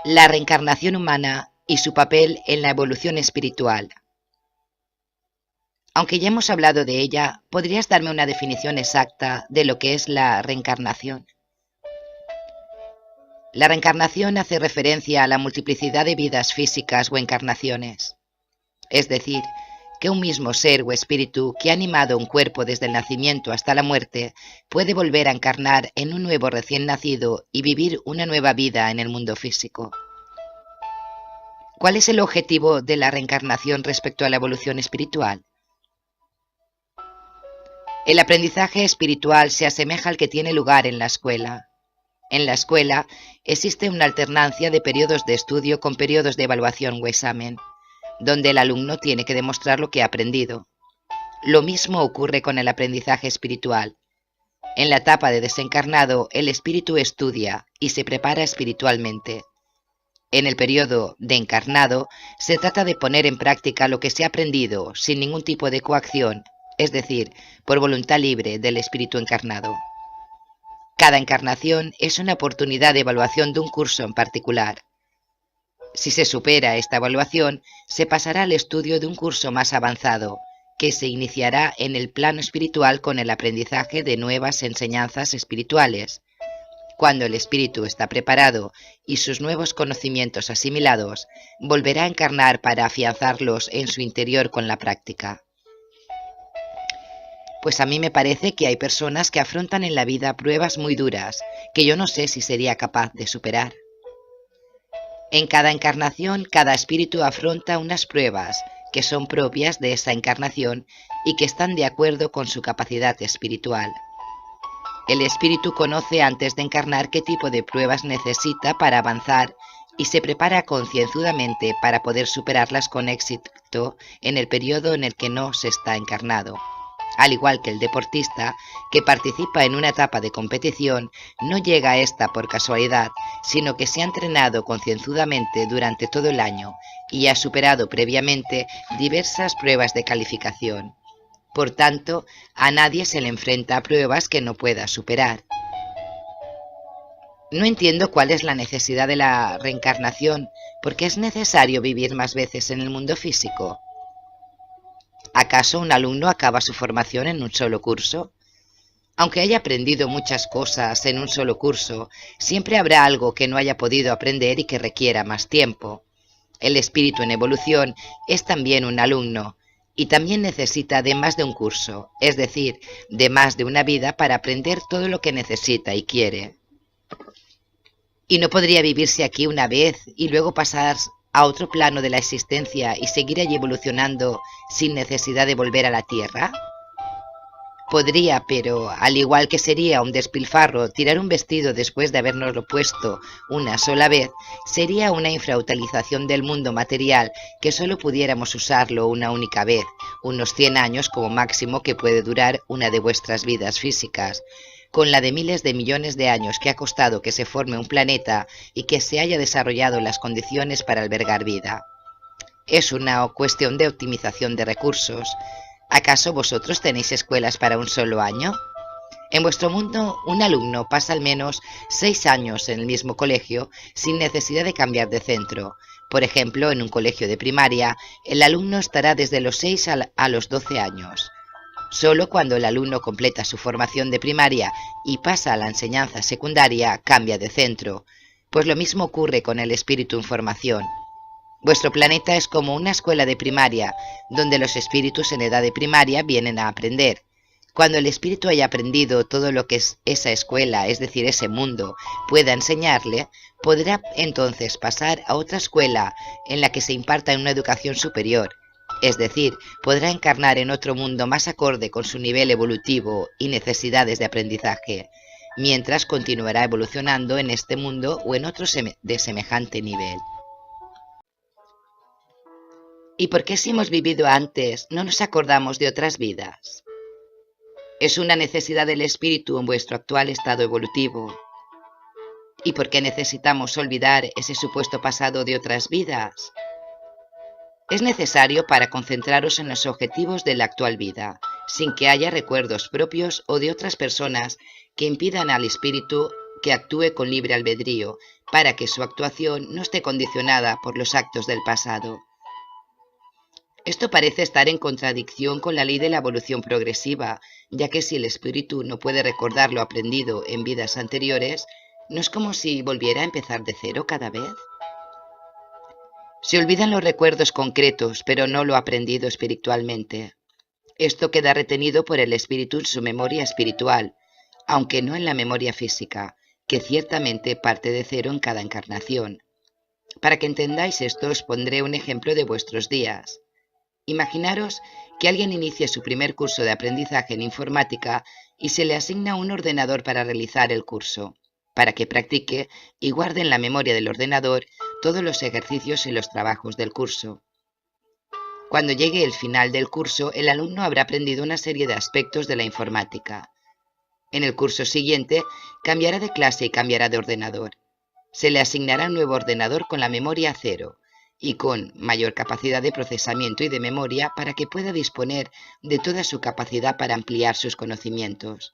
La reencarnación humana y su papel en la evolución espiritual. Aunque ya hemos hablado de ella, ¿podrías darme una definición exacta de lo que es la reencarnación? La reencarnación hace referencia a la multiplicidad de vidas físicas o encarnaciones. Es decir, que un mismo ser o espíritu que ha animado un cuerpo desde el nacimiento hasta la muerte puede volver a encarnar en un nuevo recién nacido y vivir una nueva vida en el mundo físico. ¿Cuál es el objetivo de la reencarnación respecto a la evolución espiritual? El aprendizaje espiritual se asemeja al que tiene lugar en la escuela. En la escuela existe una alternancia de periodos de estudio con periodos de evaluación o examen, donde el alumno tiene que demostrar lo que ha aprendido. Lo mismo ocurre con el aprendizaje espiritual. En la etapa de desencarnado, el espíritu estudia y se prepara espiritualmente. En el periodo de encarnado, se trata de poner en práctica lo que se ha aprendido sin ningún tipo de coacción, es decir, por voluntad libre del espíritu encarnado. Cada encarnación es una oportunidad de evaluación de un curso en particular. Si se supera esta evaluación, se pasará al estudio de un curso más avanzado, que se iniciará en el plano espiritual con el aprendizaje de nuevas enseñanzas espirituales. Cuando el espíritu está preparado y sus nuevos conocimientos asimilados, volverá a encarnar para afianzarlos en su interior con la práctica. Pues a mí me parece que hay personas que afrontan en la vida pruebas muy duras, que yo no sé si sería capaz de superar. En cada encarnación, cada espíritu afronta unas pruebas que son propias de esa encarnación y que están de acuerdo con su capacidad espiritual. El espíritu conoce antes de encarnar qué tipo de pruebas necesita para avanzar y se prepara concienzudamente para poder superarlas con éxito en el periodo en el que no se está encarnado. Al igual que el deportista que participa en una etapa de competición, no llega a esta por casualidad, sino que se ha entrenado concienzudamente durante todo el año y ha superado previamente diversas pruebas de calificación. Por tanto, a nadie se le enfrenta a pruebas que no pueda superar. No entiendo cuál es la necesidad de la reencarnación, porque es necesario vivir más veces en el mundo físico. ¿Acaso un alumno acaba su formación en un solo curso? Aunque haya aprendido muchas cosas en un solo curso, siempre habrá algo que no haya podido aprender y que requiera más tiempo. El espíritu en evolución es también un alumno, y también necesita de más de un curso, es decir, de más de una vida para aprender todo lo que necesita y quiere. ¿Y no podría vivirse aquí una vez y luego pasar a otro plano de la existencia y seguir allí evolucionando sin necesidad de volver a la Tierra? Podría, pero al igual que sería un despilfarro tirar un vestido después de habernoslo puesto una sola vez, sería una infrautilización del mundo material que solo pudiéramos usarlo una única vez, unos 100 años como máximo que puede durar una de vuestras vidas físicas, con la de miles de millones de años que ha costado que se forme un planeta y que se haya desarrollado las condiciones para albergar vida. Es una cuestión de optimización de recursos. ¿Acaso vosotros tenéis escuelas para un solo año? En vuestro mundo, un alumno pasa al menos 6 años en el mismo colegio sin necesidad de cambiar de centro. Por ejemplo, en un colegio de primaria, el alumno estará desde los 6 a los 12 años. Solo cuando el alumno completa su formación de primaria y pasa a la enseñanza secundaria, cambia de centro. Pues lo mismo ocurre con el espíritu en formación. Vuestro planeta es como una escuela de primaria, donde los espíritus en edad de primaria vienen a aprender. Cuando el espíritu haya aprendido todo lo que esa escuela, es decir, ese mundo, pueda enseñarle, podrá entonces pasar a otra escuela en la que se imparta una educación superior. Es decir, podrá encarnar en otro mundo más acorde con su nivel evolutivo y necesidades de aprendizaje, mientras continuará evolucionando en este mundo o en otro de semejante nivel. ¿Y por qué si hemos vivido antes no nos acordamos de otras vidas? Es una necesidad del espíritu en vuestro actual estado evolutivo. ¿Y por qué necesitamos olvidar ese supuesto pasado de otras vidas? Es necesario para concentraros en los objetivos de la actual vida, sin que haya recuerdos propios o de otras personas que impidan al espíritu que actúe con libre albedrío, para que su actuación no esté condicionada por los actos del pasado. Esto parece estar en contradicción con la ley de la evolución progresiva, ya que si el espíritu no puede recordar lo aprendido en vidas anteriores, ¿no es como si volviera a empezar de cero cada vez? Se olvidan los recuerdos concretos, pero no lo aprendido espiritualmente. Esto queda retenido por el espíritu en su memoria espiritual, aunque no en la memoria física, que ciertamente parte de cero en cada encarnación. Para que entendáis esto, os pondré un ejemplo de vuestros días. Imaginaros que alguien inicie su primer curso de aprendizaje en informática y se le asigna un ordenador para realizar el curso, para que practique y guarde en la memoria del ordenador todos los ejercicios y los trabajos del curso. Cuando llegue el final del curso, el alumno habrá aprendido una serie de aspectos de la informática. En el curso siguiente, cambiará de clase y cambiará de ordenador. Se le asignará un nuevo ordenador con la memoria cero y con mayor capacidad de procesamiento y de memoria para que pueda disponer de toda su capacidad para ampliar sus conocimientos.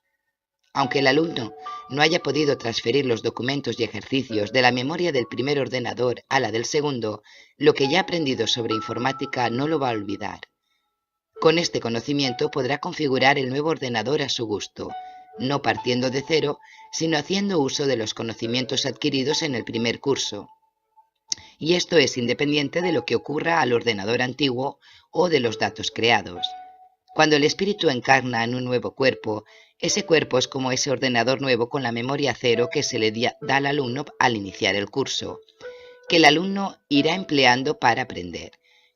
Aunque el alumno no haya podido transferir los documentos y ejercicios de la memoria del primer ordenador a la del segundo, lo que ya ha aprendido sobre informática no lo va a olvidar. Con este conocimiento podrá configurar el nuevo ordenador a su gusto, no partiendo de cero, sino haciendo uso de los conocimientos adquiridos en el primer curso. Y esto es independiente de lo que ocurra al ordenador antiguo o de los datos creados. Cuando el espíritu encarna en un nuevo cuerpo, ese cuerpo es como ese ordenador nuevo con la memoria cero que se le da al alumno al iniciar el curso, que el alumno irá empleando para aprender.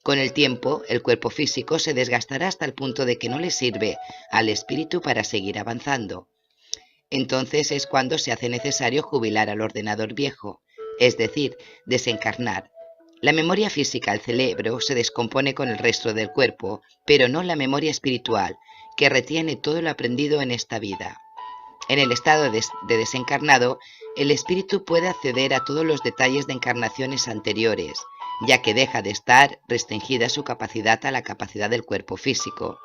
Con el tiempo, el cuerpo físico se desgastará hasta el punto de que no le sirve al espíritu para seguir avanzando. Entonces es cuando se hace necesario jubilar al ordenador viejo, es decir, desencarnar. La memoria física, el cerebro, se descompone con el resto del cuerpo, pero no la memoria espiritual, que retiene todo lo aprendido en esta vida. En el estado de desencarnado, el espíritu puede acceder a todos los detalles de encarnaciones anteriores, ya que deja de estar restringida su capacidad a la capacidad del cuerpo físico.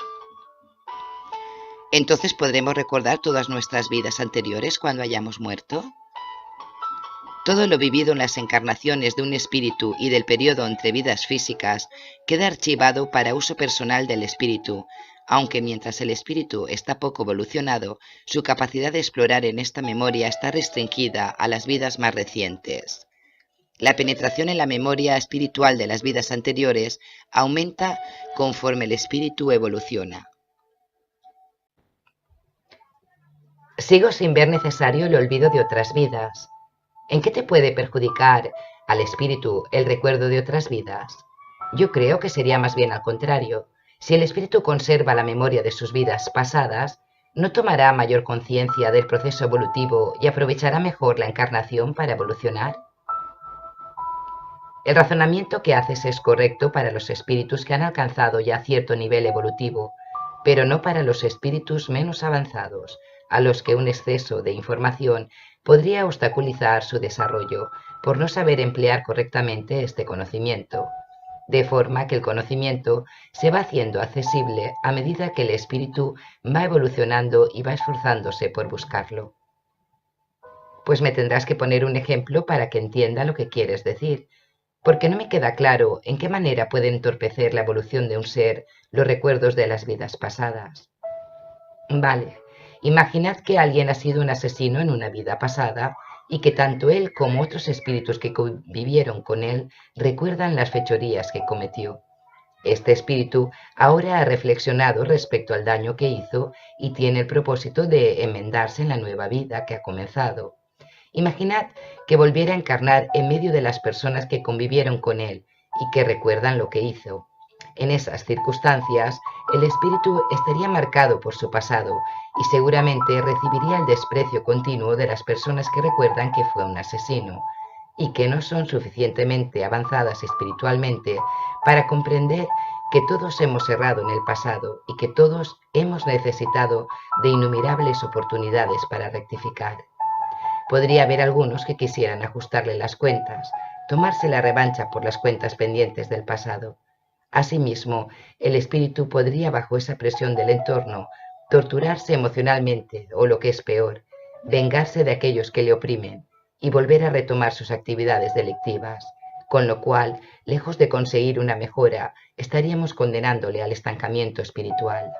Entonces, ¿podremos recordar todas nuestras vidas anteriores cuando hayamos muerto? Todo lo vivido en las encarnaciones de un espíritu y del periodo entre vidas físicas queda archivado para uso personal del espíritu, aunque mientras el espíritu está poco evolucionado, su capacidad de explorar en esta memoria está restringida a las vidas más recientes. La penetración en la memoria espiritual de las vidas anteriores aumenta conforme el espíritu evoluciona. Sigo sin ver necesario el olvido de otras vidas. ¿En qué te puede perjudicar al espíritu el recuerdo de otras vidas? Yo creo que sería más bien al contrario. Si el espíritu conserva la memoria de sus vidas pasadas, no tomará mayor conciencia del proceso evolutivo y aprovechará mejor la encarnación para evolucionar. El razonamiento que haces es correcto para los espíritus que han alcanzado ya cierto nivel evolutivo, pero no para los espíritus menos avanzados, a los que un exceso de información podría obstaculizar su desarrollo por no saber emplear correctamente este conocimiento, de forma que el conocimiento se va haciendo accesible a medida que el espíritu va evolucionando y va esforzándose por buscarlo. Pues me tendrás que poner un ejemplo para que entienda lo que quieres decir, porque no me queda claro en qué manera puede entorpecer la evolución de un ser los recuerdos de las vidas pasadas. Vale. Imaginad que alguien ha sido un asesino en una vida pasada y que tanto él como otros espíritus que convivieron con él recuerdan las fechorías que cometió. Este espíritu ahora ha reflexionado respecto al daño que hizo y tiene el propósito de enmendarse en la nueva vida que ha comenzado. Imaginad que volviera a encarnar en medio de las personas que convivieron con él y que recuerdan lo que hizo. En esas circunstancias, el espíritu estaría marcado por su pasado y seguramente recibiría el desprecio continuo de las personas que recuerdan que fue un asesino y que no son suficientemente avanzadas espiritualmente para comprender que todos hemos errado en el pasado y que todos hemos necesitado de innumerables oportunidades para rectificar. Podría haber algunos que quisieran ajustarle las cuentas, tomarse la revancha por las cuentas pendientes del pasado. Asimismo, el espíritu podría, bajo esa presión del entorno, torturarse emocionalmente o, lo que es peor, vengarse de aquellos que le oprimen y volver a retomar sus actividades delictivas, con lo cual, lejos de conseguir una mejora, estaríamos condenándole al estancamiento espiritual.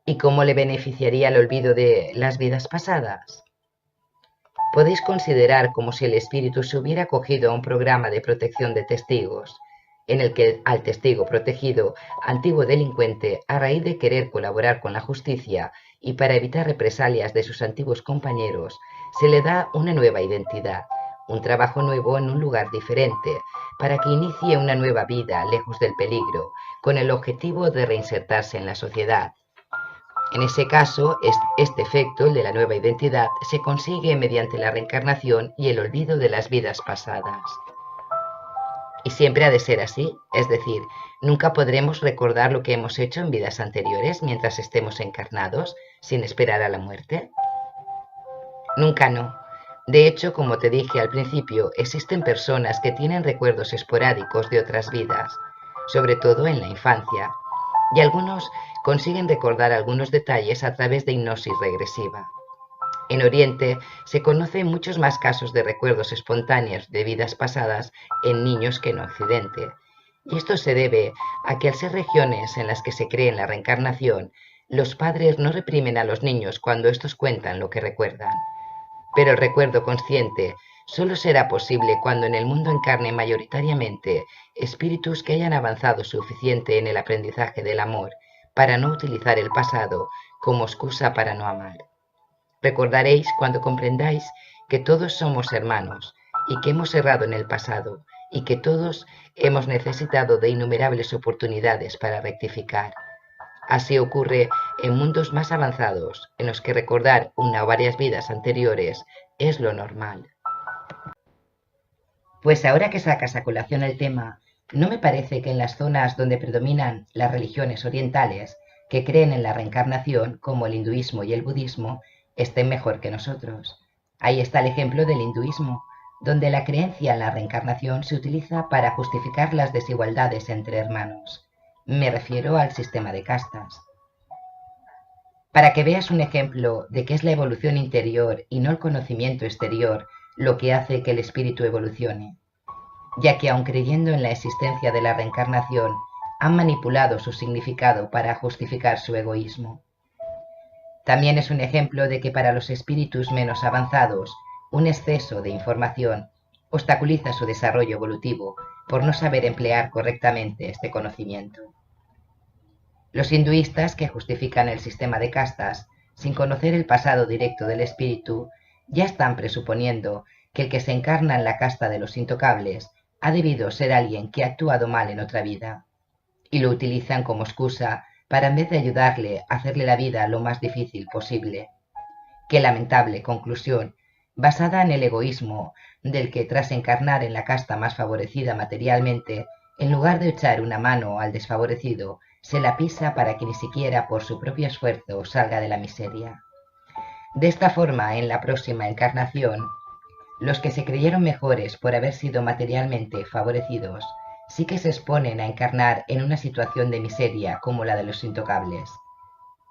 ¿Y cómo le beneficiaría el olvido de las vidas pasadas? Podéis considerar como si el espíritu se hubiera acogido a un programa de protección de testigos, en el que al testigo protegido, antiguo delincuente, a raíz de querer colaborar con la justicia y para evitar represalias de sus antiguos compañeros, se le da una nueva identidad, un trabajo nuevo en un lugar diferente, para que inicie una nueva vida lejos del peligro, con el objetivo de reinsertarse en la sociedad. En ese caso, este efecto, el de la nueva identidad, se consigue mediante la reencarnación y el olvido de las vidas pasadas. Y siempre ha de ser así, es decir, nunca podremos recordar lo que hemos hecho en vidas anteriores mientras estemos encarnados, sin esperar a la muerte. Nunca no. De hecho, como te dije al principio, existen personas que tienen recuerdos esporádicos de otras vidas, sobre todo en la infancia, y algunos consiguen recordar algunos detalles a través de hipnosis regresiva. En Oriente se conocen muchos más casos de recuerdos espontáneos de vidas pasadas en niños que en Occidente, y esto se debe a que al ser regiones en las que se cree en la reencarnación, los padres no reprimen a los niños cuando estos cuentan lo que recuerdan. Pero el recuerdo consciente solo será posible cuando en el mundo encarne mayoritariamente espíritus que hayan avanzado suficiente en el aprendizaje del amor para no utilizar el pasado como excusa para no amar. Recordaréis cuando comprendáis que todos somos hermanos y que hemos errado en el pasado y que todos hemos necesitado de innumerables oportunidades para rectificar. Así ocurre en mundos más avanzados, en los que recordar una o varias vidas anteriores es lo normal. Pues ahora que sacas a colación el tema, no me parece que en las zonas donde predominan las religiones orientales, que creen en la reencarnación, como el hinduismo y el budismo, estén mejor que nosotros. Ahí está el ejemplo del hinduismo, donde la creencia en la reencarnación se utiliza para justificar las desigualdades entre hermanos. Me refiero al sistema de castas. Para que veas un ejemplo de que es la evolución interior y no el conocimiento exterior lo que hace que el espíritu evolucione, ya que aun creyendo en la existencia de la reencarnación, han manipulado su significado para justificar su egoísmo. También es un ejemplo de que para los espíritus menos avanzados, un exceso de información obstaculiza su desarrollo evolutivo por no saber emplear correctamente este conocimiento. Los hinduistas que justifican el sistema de castas sin conocer el pasado directo del espíritu ya están presuponiendo que el que se encarna en la casta de los intocables ha debido ser alguien que ha actuado mal en otra vida, y lo utilizan como excusa para en vez de ayudarle a hacerle la vida lo más difícil posible. Qué lamentable conclusión, basada en el egoísmo del que tras encarnar en la casta más favorecida materialmente, en lugar de echar una mano al desfavorecido, se la pisa para que ni siquiera por su propio esfuerzo salga de la miseria. De esta forma, en la próxima encarnación, los que se creyeron mejores por haber sido materialmente favorecidos, sí que se exponen a encarnar en una situación de miseria como la de los intocables,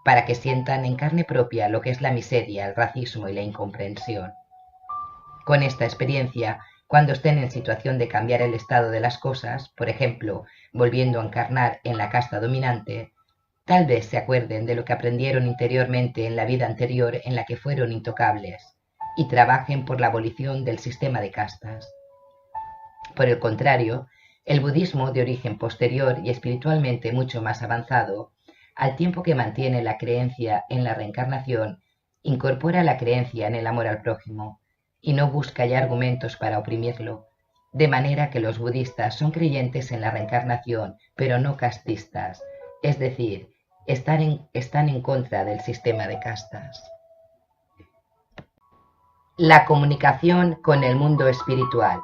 para que sientan en carne propia lo que es la miseria, el racismo y la incomprensión. Con esta experiencia, cuando estén en situación de cambiar el estado de las cosas, por ejemplo, volviendo a encarnar en la casta dominante, tal vez se acuerden de lo que aprendieron interiormente en la vida anterior en la que fueron intocables, y trabajen por la abolición del sistema de castas. Por el contrario, el budismo, de origen posterior y espiritualmente mucho más avanzado, al tiempo que mantiene la creencia en la reencarnación, incorpora la creencia en el amor al prójimo, y no busca ya argumentos para oprimirlo, de manera que los budistas son creyentes en la reencarnación, pero no castistas, es decir, están en contra del sistema de castas. La comunicación con el mundo espiritual.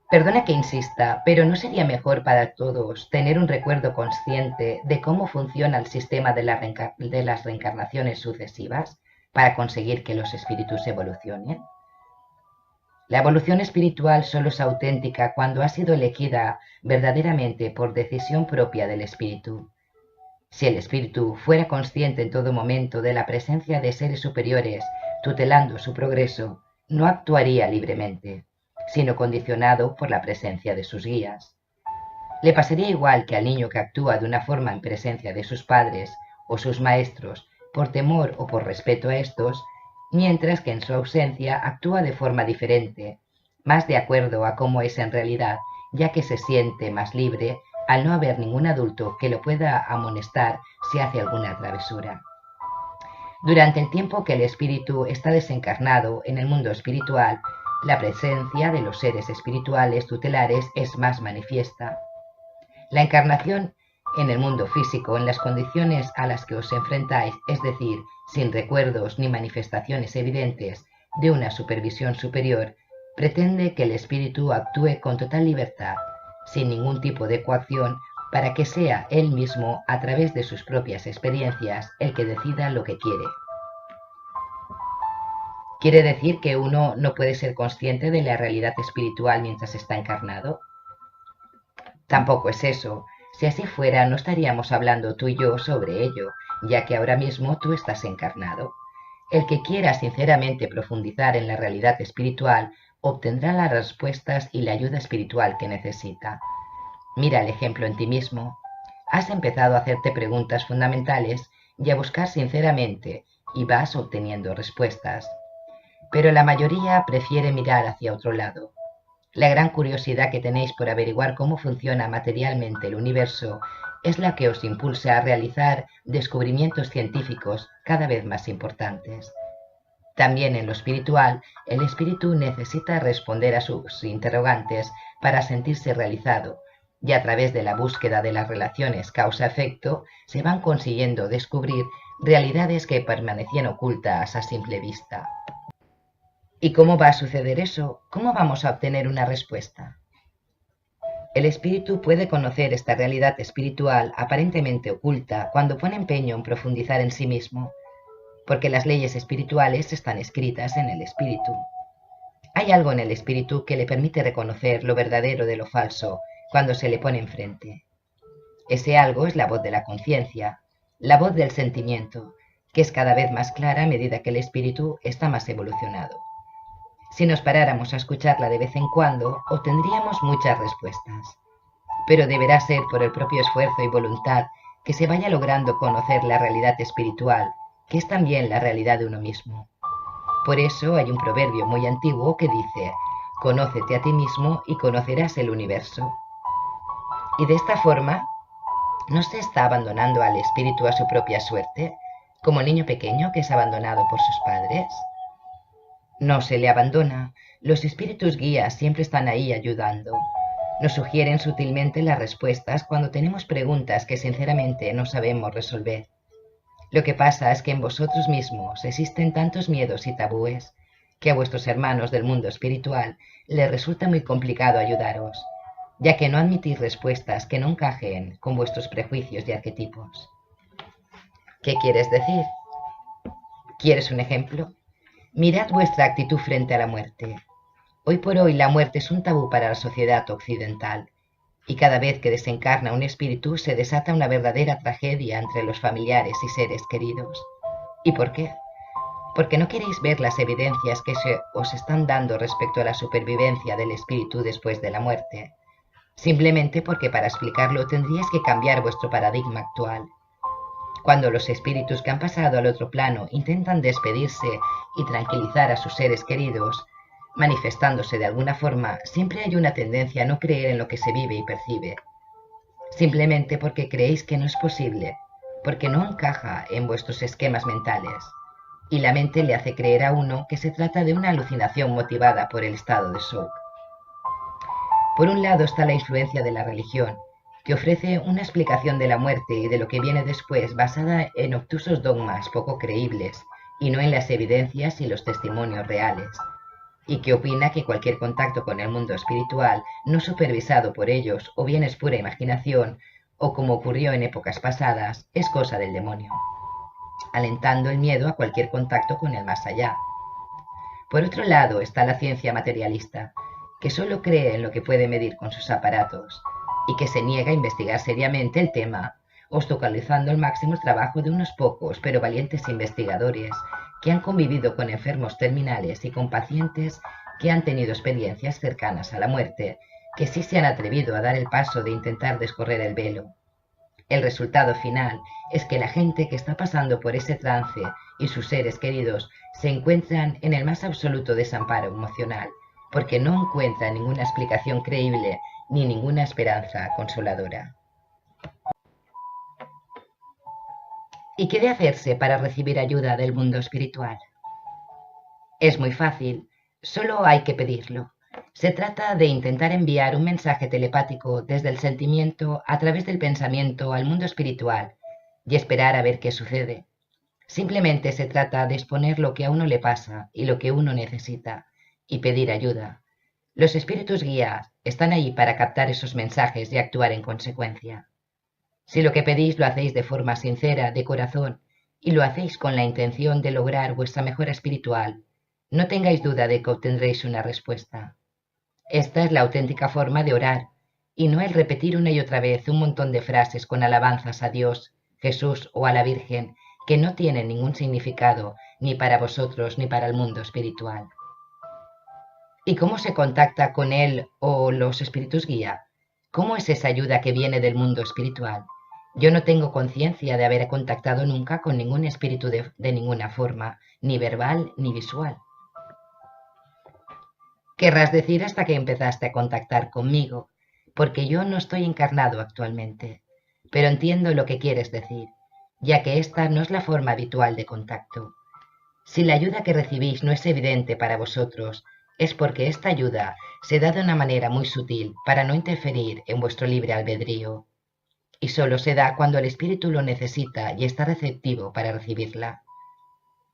Perdona que insista, pero ¿no sería mejor para todos tener un recuerdo consciente de cómo funciona el sistema de las reencarnaciones sucesivas para conseguir que los espíritus evolucionen? La evolución espiritual solo es auténtica cuando ha sido elegida verdaderamente por decisión propia del espíritu. Si el espíritu fuera consciente en todo momento de la presencia de seres superiores tutelando su progreso, no actuaría libremente, sino condicionado por la presencia de sus guías. Le pasaría igual que al niño que actúa de una forma en presencia de sus padres o sus maestros por temor o por respeto a estos, mientras que en su ausencia actúa de forma diferente, más de acuerdo a cómo es en realidad, ya que se siente más libre al no haber ningún adulto que lo pueda amonestar si hace alguna travesura. Durante el tiempo que el espíritu está desencarnado en el mundo espiritual, la presencia de los seres espirituales tutelares es más manifiesta. La encarnación en el mundo físico, en las condiciones a las que os enfrentáis, es decir, sin recuerdos ni manifestaciones evidentes de una supervisión superior, pretende que el espíritu actúe con total libertad, sin ningún tipo de coacción, para que sea él mismo, a través de sus propias experiencias, el que decida lo que quiere. ¿Quiere decir que uno no puede ser consciente de la realidad espiritual mientras está encarnado? Tampoco es eso. Si así fuera, no estaríamos hablando tú y yo sobre ello, ya que ahora mismo tú estás encarnado. El que quiera sinceramente profundizar en la realidad espiritual obtendrá las respuestas y la ayuda espiritual que necesita. Mira el ejemplo en ti mismo. Has empezado a hacerte preguntas fundamentales y a buscar sinceramente y vas obteniendo respuestas. Pero la mayoría prefiere mirar hacia otro lado. La gran curiosidad que tenéis por averiguar cómo funciona materialmente el universo es la que os impulsa a realizar descubrimientos científicos cada vez más importantes. También en lo espiritual, el espíritu necesita responder a sus interrogantes para sentirse realizado, y a través de la búsqueda de las relaciones causa-efecto se van consiguiendo descubrir realidades que permanecían ocultas a simple vista. ¿Y cómo va a suceder eso? ¿Cómo vamos a obtener una respuesta? El espíritu puede conocer esta realidad espiritual aparentemente oculta cuando pone empeño en profundizar en sí mismo, porque las leyes espirituales están escritas en el espíritu. Hay algo en el espíritu que le permite reconocer lo verdadero de lo falso cuando se le pone enfrente. Ese algo es la voz de la conciencia, la voz del sentimiento, que es cada vez más clara a medida que el espíritu está más evolucionado. Si nos paráramos a escucharla de vez en cuando, obtendríamos muchas respuestas. Pero deberá ser por el propio esfuerzo y voluntad que se vaya logrando conocer la realidad espiritual, que es también la realidad de uno mismo. Por eso hay un proverbio muy antiguo que dice: «Conócete a ti mismo y conocerás el universo». Y de esta forma, ¿no se está abandonando al espíritu a su propia suerte, como niño pequeño que es abandonado por sus padres? No se le abandona. Los espíritus guías siempre están ahí ayudando. Nos sugieren sutilmente las respuestas cuando tenemos preguntas que sinceramente no sabemos resolver. Lo que pasa es que en vosotros mismos existen tantos miedos y tabúes que a vuestros hermanos del mundo espiritual les resulta muy complicado ayudaros, ya que no admitís respuestas que no encajen con vuestros prejuicios y arquetipos. ¿Qué quieres decir? ¿Quieres un ejemplo? Mirad vuestra actitud frente a la muerte. Hoy por hoy la muerte es un tabú para la sociedad occidental, y cada vez que desencarna un espíritu se desata una verdadera tragedia entre los familiares y seres queridos. ¿Y por qué? Porque no queréis ver las evidencias que os están dando respecto a la supervivencia del espíritu después de la muerte. Simplemente porque para explicarlo tendríais que cambiar vuestro paradigma actual. Cuando los espíritus que han pasado al otro plano intentan despedirse y tranquilizar a sus seres queridos, manifestándose de alguna forma, siempre hay una tendencia a no creer en lo que se vive y percibe. Simplemente porque creéis que no es posible, porque no encaja en vuestros esquemas mentales, y la mente le hace creer a uno que se trata de una alucinación motivada por el estado de shock. Por un lado está la influencia de la religión, que ofrece una explicación de la muerte y de lo que viene después basada en obtusos dogmas poco creíbles y no en las evidencias y los testimonios reales, y que opina que cualquier contacto con el mundo espiritual no supervisado por ellos o bien es pura imaginación o, como ocurrió en épocas pasadas, es cosa del demonio, alentando el miedo a cualquier contacto con el más allá. Por otro lado está la ciencia materialista, que solo cree en lo que puede medir con sus aparatos, y que se niega a investigar seriamente el tema, obstaculizando al máximo el trabajo de unos pocos pero valientes investigadores que han convivido con enfermos terminales y con pacientes que han tenido experiencias cercanas a la muerte, que sí se han atrevido a dar el paso de intentar descorrer el velo. El resultado final es que la gente que está pasando por ese trance y sus seres queridos se encuentran en el más absoluto desamparo emocional, porque no encuentran ninguna explicación creíble ni ninguna esperanza consoladora. ¿Y qué de hacerse para recibir ayuda del mundo espiritual? Es muy fácil, solo hay que pedirlo. Se trata de intentar enviar un mensaje telepático desde el sentimiento a través del pensamiento al mundo espiritual y esperar a ver qué sucede. Simplemente se trata de exponer lo que a uno le pasa y lo que uno necesita y pedir ayuda. Los espíritus guías están ahí para captar esos mensajes y actuar en consecuencia. Si lo que pedís lo hacéis de forma sincera, de corazón, y lo hacéis con la intención de lograr vuestra mejora espiritual, no tengáis duda de que obtendréis una respuesta. Esta es la auténtica forma de orar, y no el repetir una y otra vez un montón de frases con alabanzas a Dios, Jesús o a la Virgen, que no tienen ningún significado ni para vosotros ni para el mundo espiritual. ¿Y cómo se contacta con él o los espíritus guía? ¿Cómo es esa ayuda que viene del mundo espiritual? Yo no tengo conciencia de haber contactado nunca con ningún espíritu de ninguna forma, ni verbal ni visual. Querrás decir hasta que empezaste a contactar conmigo, porque yo no estoy encarnado actualmente, pero entiendo lo que quieres decir, ya que esta no es la forma habitual de contacto. Si la ayuda que recibís no es evidente para vosotros, es porque esta ayuda se da de una manera muy sutil para no interferir en vuestro libre albedrío, y solo se da cuando el espíritu lo necesita y está receptivo para recibirla.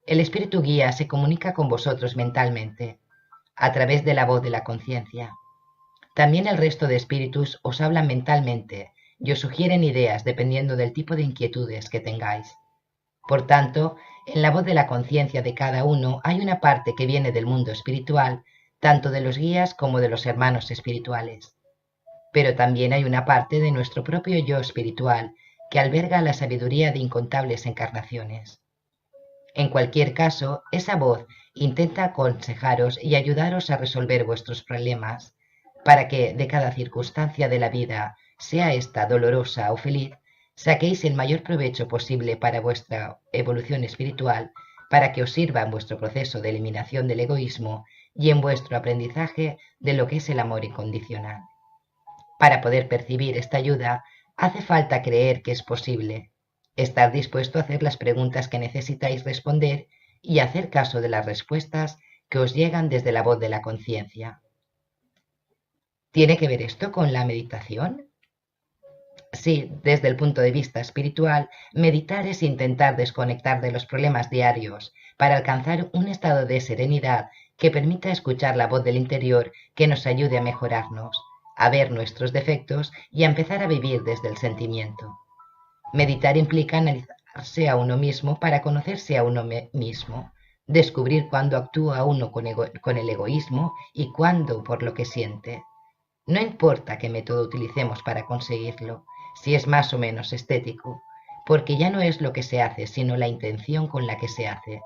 El espíritu guía se comunica con vosotros mentalmente, a través de la voz de la conciencia. También el resto de espíritus os hablan mentalmente y os sugieren ideas dependiendo del tipo de inquietudes que tengáis. Por tanto, en la voz de la conciencia de cada uno hay una parte que viene del mundo espiritual, tanto de los guías como de los hermanos espirituales. Pero también hay una parte de nuestro propio yo espiritual que alberga la sabiduría de incontables encarnaciones. En cualquier caso, esa voz intenta aconsejaros y ayudaros a resolver vuestros problemas, para que de cada circunstancia de la vida, sea esta dolorosa o feliz, saquéis el mayor provecho posible para vuestra evolución espiritual, para que os sirva en vuestro proceso de eliminación del egoísmo y en vuestro aprendizaje de lo que es el amor incondicional. Para poder percibir esta ayuda, hace falta creer que es posible, estar dispuesto a hacer las preguntas que necesitáis responder y hacer caso de las respuestas que os llegan desde la voz de la conciencia. ¿Tiene que ver esto con la meditación? Sí, desde el punto de vista espiritual, meditar es intentar desconectar de los problemas diarios para alcanzar un estado de serenidad que permita escuchar la voz del interior que nos ayude a mejorarnos, a ver nuestros defectos y a empezar a vivir desde el sentimiento. Meditar implica analizarse a uno mismo para conocerse a uno mismo, descubrir cuándo actúa uno con el egoísmo y cuándo por lo que siente. No importa qué método utilicemos para conseguirlo, si es más o menos estético, porque ya no es lo que se hace, sino la intención con la que se hace.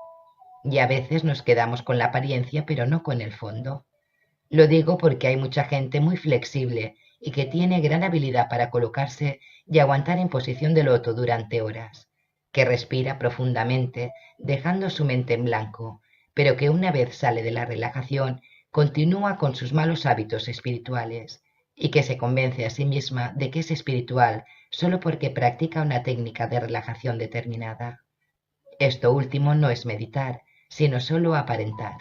Y a veces nos quedamos con la apariencia, pero no con el fondo. Lo digo porque hay mucha gente muy flexible y que tiene gran habilidad para colocarse y aguantar en posición de loto durante horas, que respira profundamente, dejando su mente en blanco, pero que una vez sale de la relajación, continúa con sus malos hábitos espirituales, y que se convence a sí misma de que es espiritual solo porque practica una técnica de relajación determinada. Esto último no es meditar, sino solo aparentar.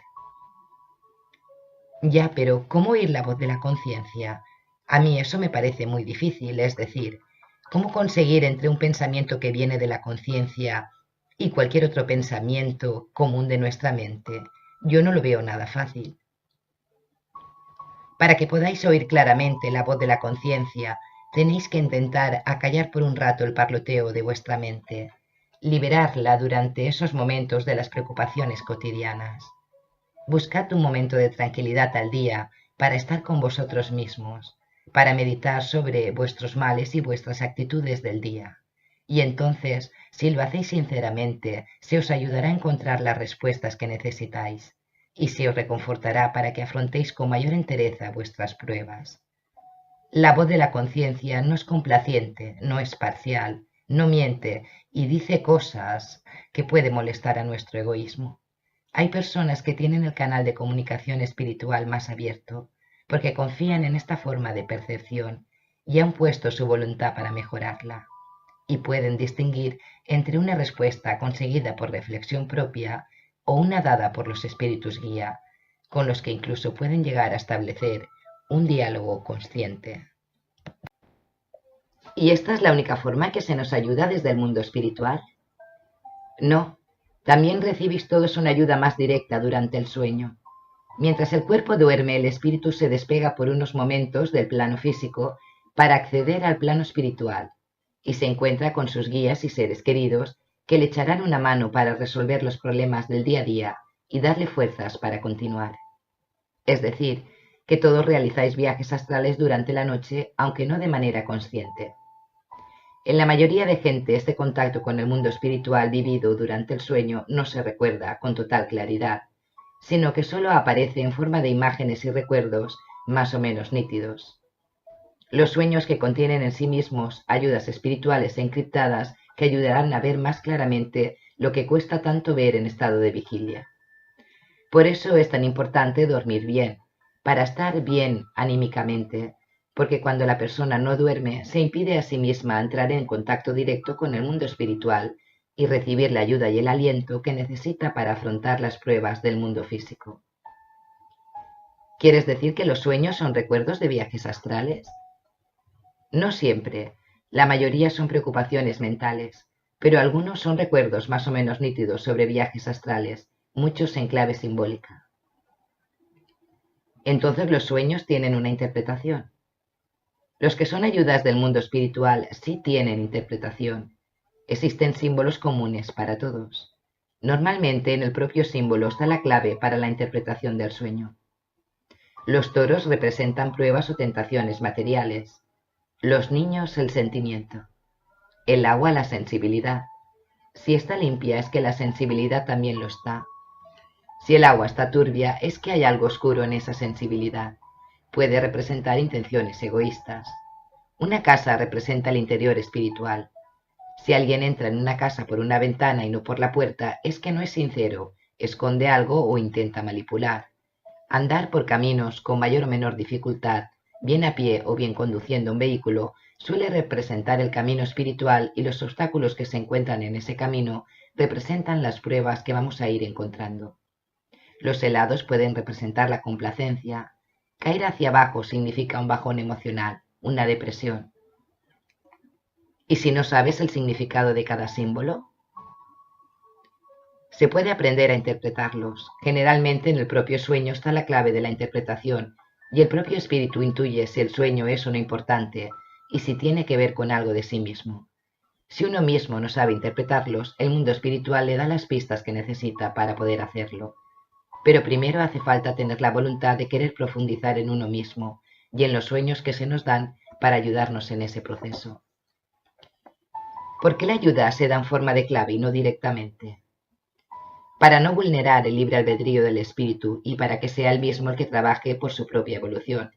Ya, pero ¿cómo oír la voz de la conciencia? A mí eso me parece muy difícil, es decir, ¿cómo conseguir entre un pensamiento que viene de la conciencia y cualquier otro pensamiento común de nuestra mente? Yo no lo veo nada fácil. Para que podáis oír claramente la voz de la conciencia, tenéis que intentar acallar por un rato el parloteo de vuestra mente, liberarla durante esos momentos de las preocupaciones cotidianas. Buscad un momento de tranquilidad al día para estar con vosotros mismos, para meditar sobre vuestros males y vuestras actitudes del día, Y entonces, si lo hacéis sinceramente, se os ayudará a encontrar las respuestas que necesitáis y se os reconfortará para que afrontéis con mayor entereza vuestras pruebas. La voz de la conciencia no es complaciente, no es parcial, no miente y dice cosas que puede molestar a nuestro egoísmo. Hay personas que tienen el canal de comunicación espiritual más abierto porque confían en esta forma de percepción y han puesto su voluntad para mejorarla, y pueden distinguir entre una respuesta conseguida por reflexión propia o una dada por los espíritus guía, con los que incluso pueden llegar a establecer un diálogo consciente. ¿Y esta es la única forma que se nos ayuda desde el mundo espiritual? No, también recibís todos una ayuda más directa durante el sueño. Mientras el cuerpo duerme, el espíritu se despega por unos momentos del plano físico para acceder al plano espiritual y se encuentra con sus guías y seres queridos que le echarán una mano para resolver los problemas del día a día y darle fuerzas para continuar. Es decir, que todos realizáis viajes astrales durante la noche, aunque no de manera consciente. En la mayoría de gente, este contacto con el mundo espiritual vivido durante el sueño no se recuerda con total claridad, sino que solo aparece en forma de imágenes y recuerdos más o menos nítidos. Los sueños que contienen en sí mismos ayudas espirituales encriptadas que ayudarán a ver más claramente lo que cuesta tanto ver en estado de vigilia. Por eso es tan importante dormir bien, para estar bien anímicamente, porque cuando la persona no duerme se impide a sí misma entrar en contacto directo con el mundo espiritual y recibir la ayuda y el aliento que necesita para afrontar las pruebas del mundo físico. ¿Quieres decir que los sueños son recuerdos de viajes astrales? No siempre. La mayoría son preocupaciones mentales, pero algunos son recuerdos más o menos nítidos sobre viajes astrales, muchos en clave simbólica. Entonces los sueños tienen una interpretación. Los que son ayudas del mundo espiritual sí tienen interpretación. Existen símbolos comunes para todos. Normalmente en el propio símbolo está la clave para la interpretación del sueño. Los toros representan pruebas o tentaciones materiales. Los niños el sentimiento. El agua la sensibilidad. Si está limpia es que la sensibilidad también lo está. Si el agua está turbia es que hay algo oscuro en esa sensibilidad. Puede representar intenciones egoístas. Una casa representa el interior espiritual. Si alguien entra en una casa por una ventana y no por la puerta, es que no es sincero, esconde algo o intenta manipular. Andar por caminos con mayor o menor dificultad, bien a pie o bien conduciendo un vehículo, suele representar el camino espiritual y los obstáculos que se encuentran en ese camino representan las pruebas que vamos a ir encontrando. Los helados pueden representar la complacencia. Caer hacia abajo significa un bajón emocional, una depresión. ¿Y si no sabes el significado de cada símbolo? Se puede aprender a interpretarlos. Generalmente en el propio sueño está la clave de la interpretación y el propio espíritu intuye si el sueño es o no importante y si tiene que ver con algo de sí mismo. Si uno mismo no sabe interpretarlos, el mundo espiritual le da las pistas que necesita para poder hacerlo. Pero primero hace falta tener la voluntad de querer profundizar en uno mismo y en los sueños que se nos dan para ayudarnos en ese proceso. ¿Por qué la ayuda se da en forma de clave y no directamente? Para no vulnerar el libre albedrío del espíritu y para que sea él mismo el que trabaje por su propia evolución.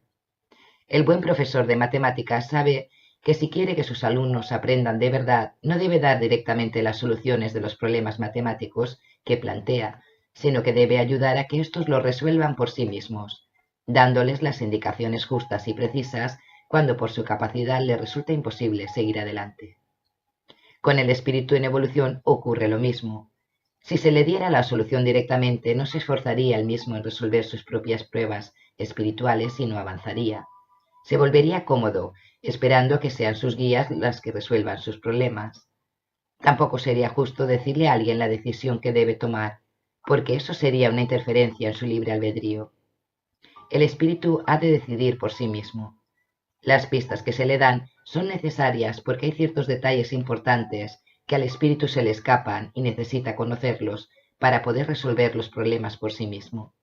El buen profesor de matemáticas sabe que si quiere que sus alumnos aprendan de verdad, no debe dar directamente las soluciones de los problemas matemáticos que plantea, sino que debe ayudar a que éstos lo resuelvan por sí mismos, dándoles las indicaciones justas y precisas cuando por su capacidad le resulta imposible seguir adelante. Con el espíritu en evolución ocurre lo mismo. Si se le diera la solución directamente, no se esforzaría él mismo en resolver sus propias pruebas espirituales y no avanzaría. Se volvería cómodo, esperando que sean sus guías las que resuelvan sus problemas. Tampoco sería justo decirle a alguien la decisión que debe tomar, porque eso sería una interferencia en su libre albedrío. El espíritu ha de decidir por sí mismo. Las pistas que se le dan son necesarias porque hay ciertos detalles importantes que al espíritu se le escapan y necesita conocerlos para poder resolver los problemas por sí mismo.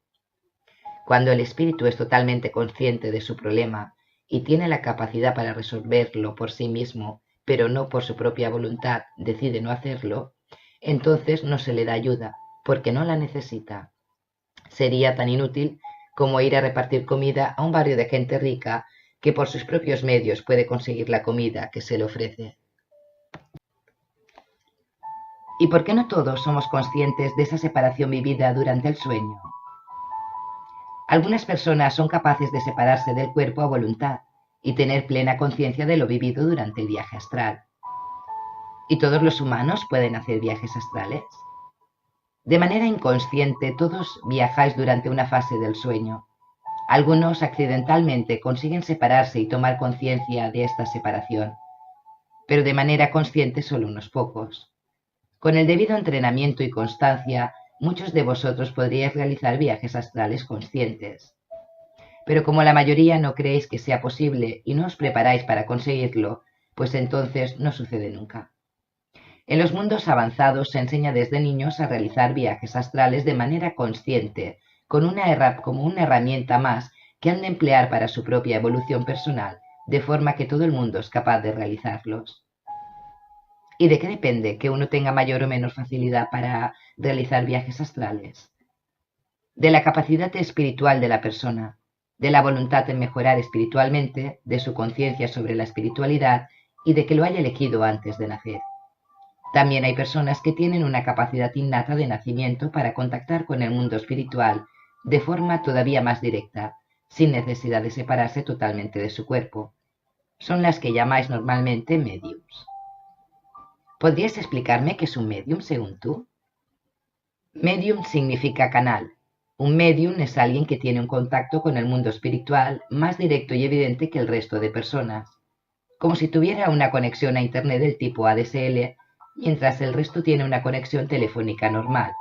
Cuando el espíritu es totalmente consciente de su problema y tiene la capacidad para resolverlo por sí mismo, pero no por su propia voluntad decide no hacerlo, entonces no se le da ayuda, porque no la necesita. Sería tan inútil como ir a repartir comida a un barrio de gente rica que por sus propios medios puede conseguir la comida que se le ofrece. ¿Y por qué no todos somos conscientes de esa separación vivida durante el sueño? Algunas personas son capaces de separarse del cuerpo a voluntad y tener plena conciencia de lo vivido durante el viaje astral. ¿Y todos los humanos pueden hacer viajes astrales? De manera inconsciente, todos viajáis durante una fase del sueño. Algunos accidentalmente consiguen separarse y tomar conciencia de esta separación, pero de manera consciente solo unos pocos. Con el debido entrenamiento y constancia, muchos de vosotros podríais realizar viajes astrales conscientes. Pero como la mayoría no creéis que sea posible y no os preparáis para conseguirlo, pues entonces no sucede nunca. En los mundos avanzados se enseña desde niños a realizar viajes astrales de manera consciente, como una herramienta más que han de emplear para su propia evolución personal, de forma que todo el mundo es capaz de realizarlos. ¿Y de qué depende que uno tenga mayor o menos facilidad para realizar viajes astrales? De la capacidad espiritual de la persona, de la voluntad en mejorar espiritualmente, de su conciencia sobre la espiritualidad y de que lo haya elegido antes de nacer. También hay personas que tienen una capacidad innata de nacimiento para contactar con el mundo espiritual de forma todavía más directa, sin necesidad de separarse totalmente de su cuerpo. Son las que llamáis normalmente mediums. ¿Podrías explicarme qué es un medium según tú? Medium significa canal. Un medium es alguien que tiene un contacto con el mundo espiritual más directo y evidente que el resto de personas, como si tuviera una conexión a Internet del tipo ADSL, mientras el resto tiene una conexión telefónica normal.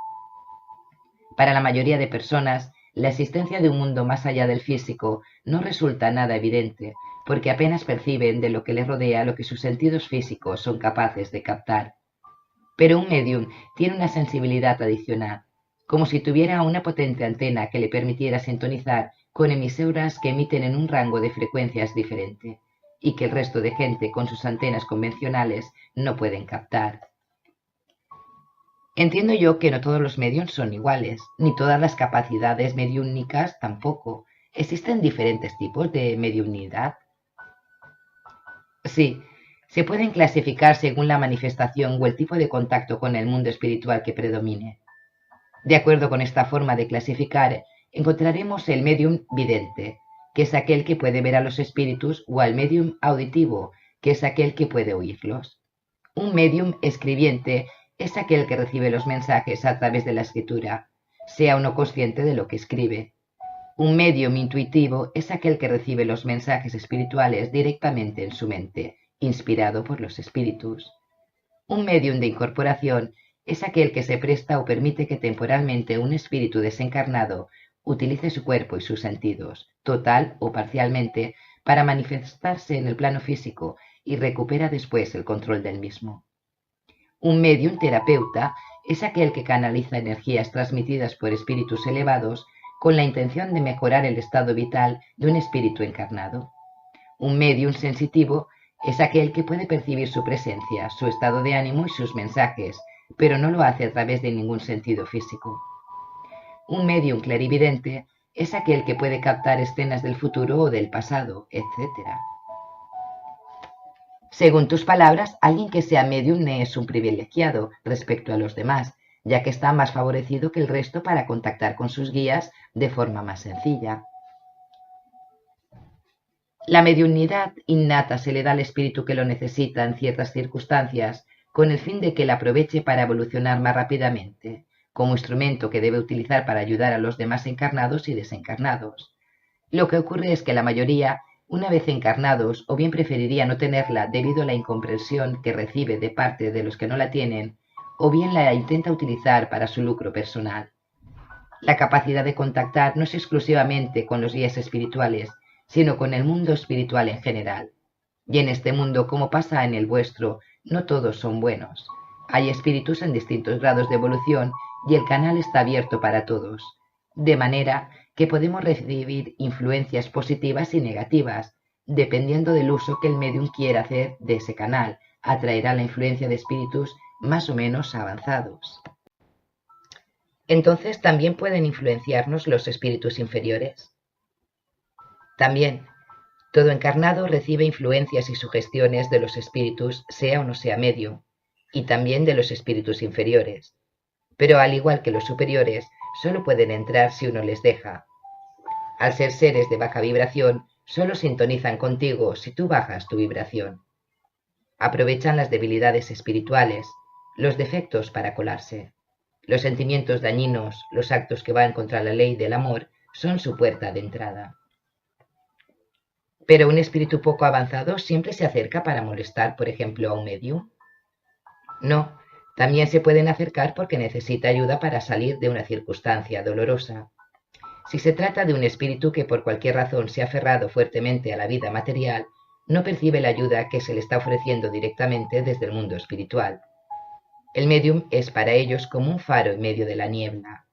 Para la mayoría de personas, la existencia de un mundo más allá del físico no resulta nada evidente, porque apenas perciben de lo que les rodea lo que sus sentidos físicos son capaces de captar. Pero un medium tiene una sensibilidad adicional, como si tuviera una potente antena que le permitiera sintonizar con emisoras que emiten en un rango de frecuencias diferente, y que el resto de gente con sus antenas convencionales no pueden captar. Entiendo yo que no todos los mediums son iguales, ni todas las capacidades mediúmnicas tampoco. ¿Existen diferentes tipos de mediunidad? Sí, se pueden clasificar según la manifestación o el tipo de contacto con el mundo espiritual que predomine. De acuerdo con esta forma de clasificar, encontraremos el medium vidente, que es aquel que puede ver a los espíritus, o al medium auditivo, que es aquel que puede oírlos. Un medium escribiente es aquel que recibe los mensajes a través de la escritura, sea o no consciente de lo que escribe. Un medium intuitivo es aquel que recibe los mensajes espirituales directamente en su mente, inspirado por los espíritus. Un medium de incorporación es aquel que se presta o permite que temporalmente un espíritu desencarnado utilice su cuerpo y sus sentidos, total o parcialmente, para manifestarse en el plano físico y recupera después el control del mismo. Un medium terapeuta es aquel que canaliza energías transmitidas por espíritus elevados con la intención de mejorar el estado vital de un espíritu encarnado. Un medium sensitivo es aquel que puede percibir su presencia, su estado de ánimo y sus mensajes, pero no lo hace a través de ningún sentido físico. Un medium clarividente es aquel que puede captar escenas del futuro o del pasado, etc. Según tus palabras, alguien que sea medium es un privilegiado respecto a los demás, ya que está más favorecido que el resto para contactar con sus guías de forma más sencilla. La mediunidad innata se le da al espíritu que lo necesita en ciertas circunstancias, con el fin de que la aproveche para evolucionar más rápidamente, como instrumento que debe utilizar para ayudar a los demás encarnados y desencarnados. Lo que ocurre es que la mayoría, una vez encarnados, o bien preferiría no tenerla debido a la incomprensión que recibe de parte de los que no la tienen, o bien la intenta utilizar para su lucro personal. La capacidad de contactar no es exclusivamente con los guías espirituales, sino con el mundo espiritual en general. Y en este mundo, como pasa en el vuestro, no todos son buenos. Hay espíritus en distintos grados de evolución y el canal está abierto para todos, de manera que podemos recibir influencias positivas y negativas, dependiendo del uso que el medium quiera hacer de ese canal, atraerá la influencia de espíritus más o menos avanzados. Entonces, ¿también pueden influenciarnos los espíritus inferiores? También, todo encarnado recibe influencias y sugestiones de los espíritus, sea o no sea medio, y también de los espíritus inferiores. Pero al igual que los superiores, solo pueden entrar si uno les deja. Al ser seres de baja vibración, solo sintonizan contigo si tú bajas tu vibración. Aprovechan las debilidades espirituales, los defectos para colarse. Los sentimientos dañinos, los actos que van contra la ley del amor, son su puerta de entrada. Pero un espíritu poco avanzado siempre se acerca para molestar, por ejemplo, a un medium. No, también se pueden acercar porque necesita ayuda para salir de una circunstancia dolorosa. Si se trata de un espíritu que por cualquier razón se ha aferrado fuertemente a la vida material, no percibe la ayuda que se le está ofreciendo directamente desde el mundo espiritual. El médium es para ellos como un faro en medio de la niebla,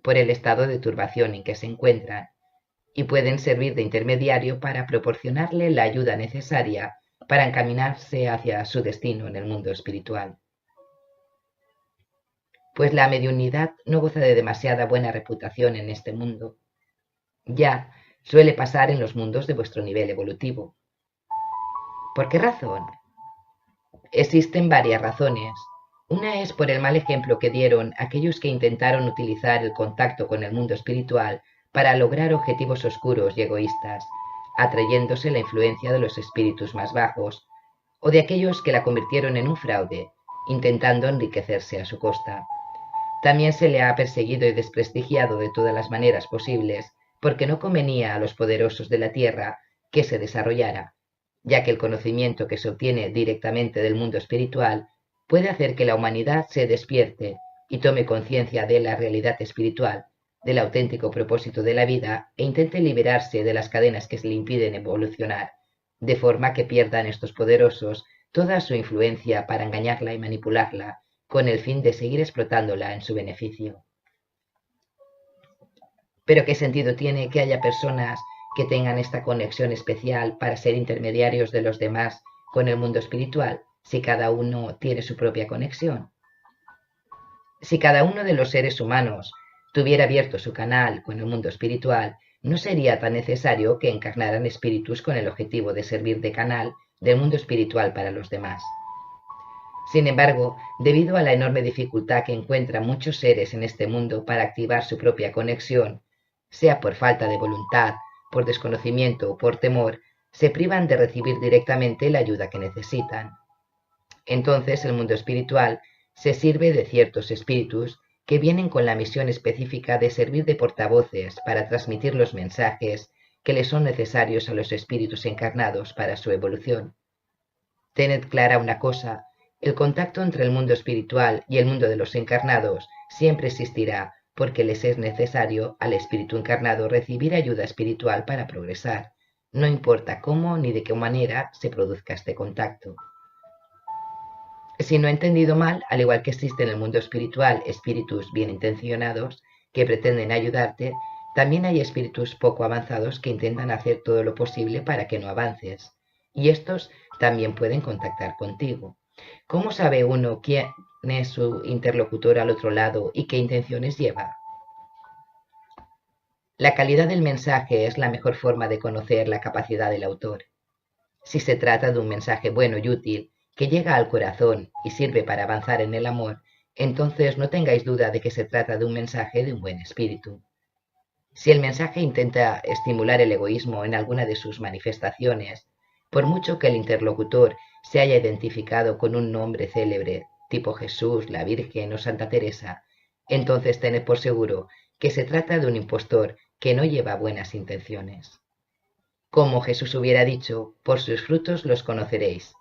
por el estado de turbación en que se encuentran, y pueden servir de intermediario para proporcionarle la ayuda necesaria para encaminarse hacia su destino en el mundo espiritual. Pues la mediunidad no goza de demasiada buena reputación en este mundo. Ya suele pasar en los mundos de vuestro nivel evolutivo. ¿Por qué razón? Existen varias razones. Una es por el mal ejemplo que dieron aquellos que intentaron utilizar el contacto con el mundo espiritual para lograr objetivos oscuros y egoístas, atrayéndose la influencia de los espíritus más bajos, o de aquellos que la convirtieron en un fraude, intentando enriquecerse a su costa. También se le ha perseguido y desprestigiado de todas las maneras posibles, porque no convenía a los poderosos de la tierra que se desarrollara, ya que el conocimiento que se obtiene directamente del mundo espiritual puede hacer que la humanidad se despierte y tome conciencia de la realidad espiritual, del auténtico propósito de la vida e intente liberarse de las cadenas que se le impiden evolucionar, de forma que pierdan estos poderosos toda su influencia para engañarla y manipularla, con el fin de seguir explotándola en su beneficio. Pero ¿qué sentido tiene que haya personas que tengan esta conexión especial para ser intermediarios de los demás con el mundo espiritual, si cada uno tiene su propia conexión? Si cada uno de los seres humanos tuviera abierto su canal con el mundo espiritual, no sería tan necesario que encarnaran espíritus con el objetivo de servir de canal del mundo espiritual para los demás. Sin embargo, debido a la enorme dificultad que encuentran muchos seres en este mundo para activar su propia conexión, sea por falta de voluntad, por desconocimiento o por temor, se privan de recibir directamente la ayuda que necesitan. Entonces el mundo espiritual se sirve de ciertos espíritus que vienen con la misión específica de servir de portavoces para transmitir los mensajes que les son necesarios a los espíritus encarnados para su evolución. Tened clara una cosa: el contacto entre el mundo espiritual y el mundo de los encarnados siempre existirá, porque les es necesario al espíritu encarnado recibir ayuda espiritual para progresar, no importa cómo ni de qué manera se produzca este contacto. Si no he entendido mal, al igual que existe en el mundo espiritual espíritus bien intencionados que pretenden ayudarte, también hay espíritus poco avanzados que intentan hacer todo lo posible para que no avances, y estos también pueden contactar contigo. ¿Cómo sabe uno quién es su interlocutor al otro lado y qué intenciones lleva? La calidad del mensaje es la mejor forma de conocer la capacidad del autor. Si se trata de un mensaje bueno y útil, que llega al corazón y sirve para avanzar en el amor, entonces no tengáis duda de que se trata de un mensaje de un buen espíritu. Si el mensaje intenta estimular el egoísmo en alguna de sus manifestaciones, por mucho que el interlocutor se haya identificado con un nombre célebre, tipo Jesús, la Virgen o Santa Teresa, entonces tened por seguro que se trata de un impostor que no lleva buenas intenciones. Como Jesús hubiera dicho, por sus frutos los conoceréis.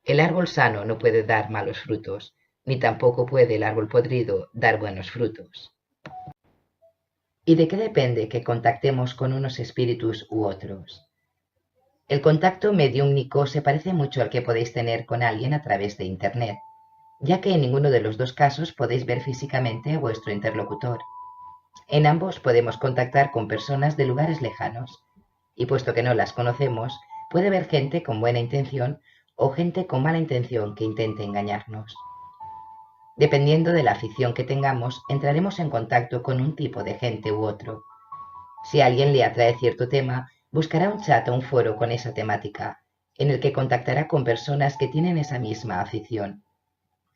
El árbol sano no puede dar malos frutos, ni tampoco puede el árbol podrido dar buenos frutos. ¿Y de qué depende que contactemos con unos espíritus u otros? El contacto mediúmnico se parece mucho al que podéis tener con alguien a través de Internet, ya que en ninguno de los dos casos podéis ver físicamente a vuestro interlocutor. En ambos podemos contactar con personas de lugares lejanos, y puesto que no las conocemos, puede haber gente con buena intención o gente con mala intención que intente engañarnos. Dependiendo de la afición que tengamos, entraremos en contacto con un tipo de gente u otro. Si a alguien le atrae cierto tema, buscará un chat o un foro con esa temática, en el que contactará con personas que tienen esa misma afición.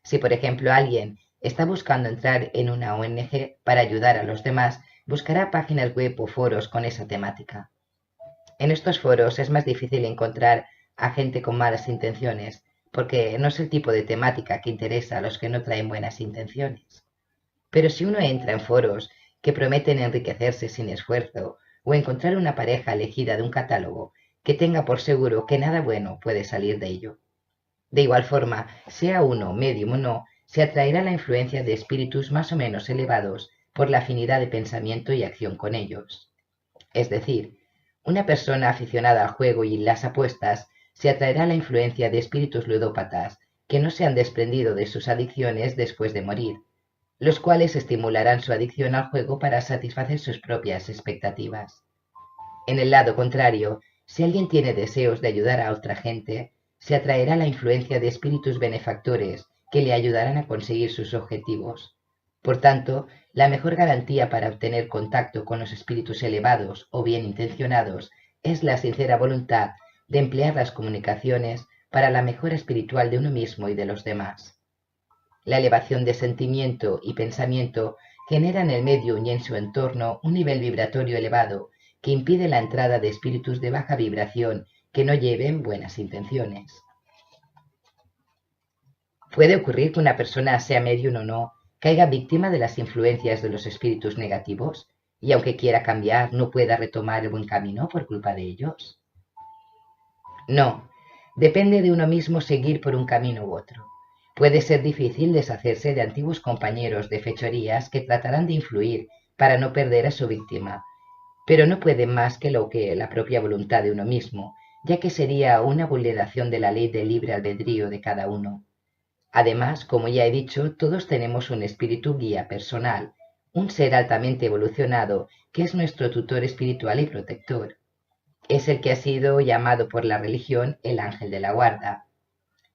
Si, por ejemplo, alguien está buscando entrar en una ONG para ayudar a los demás, buscará páginas web o foros con esa temática. En estos foros es más difícil encontrar a gente con malas intenciones, porque no es el tipo de temática que interesa a los que no traen buenas intenciones. Pero si uno entra en foros que prometen enriquecerse sin esfuerzo o encontrar una pareja elegida de un catálogo, que tenga por seguro que nada bueno puede salir de ello. De igual forma, sea uno medium o no, se atraerá la influencia de espíritus más o menos elevados por la afinidad de pensamiento y acción con ellos. Es decir, una persona aficionada al juego y las apuestas se atraerá la influencia de espíritus ludópatas que no se han desprendido de sus adicciones después de morir, los cuales estimularán su adicción al juego para satisfacer sus propias expectativas. En el lado contrario, si alguien tiene deseos de ayudar a otra gente, se atraerá la influencia de espíritus benefactores que le ayudarán a conseguir sus objetivos. Por tanto, la mejor garantía para obtener contacto con los espíritus elevados o bien intencionados es la sincera voluntad de emplear las comunicaciones para la mejora espiritual de uno mismo y de los demás. La elevación de sentimiento y pensamiento genera en el medio y en su entorno un nivel vibratorio elevado que impide la entrada de espíritus de baja vibración que no lleven buenas intenciones. Puede ocurrir que una persona, sea medium o no, caiga víctima de las influencias de los espíritus negativos y aunque quiera cambiar no pueda retomar el buen camino por culpa de ellos. No, depende de uno mismo seguir por un camino u otro. Puede ser difícil deshacerse de antiguos compañeros de fechorías que tratarán de influir para no perder a su víctima, pero no puede más que lo que la propia voluntad de uno mismo, ya que sería una vulneración de la ley del libre albedrío de cada uno. Además, como ya he dicho, todos tenemos un espíritu guía personal, un ser altamente evolucionado que es nuestro tutor espiritual y protector. Es el que ha sido llamado por la religión el ángel de la guarda.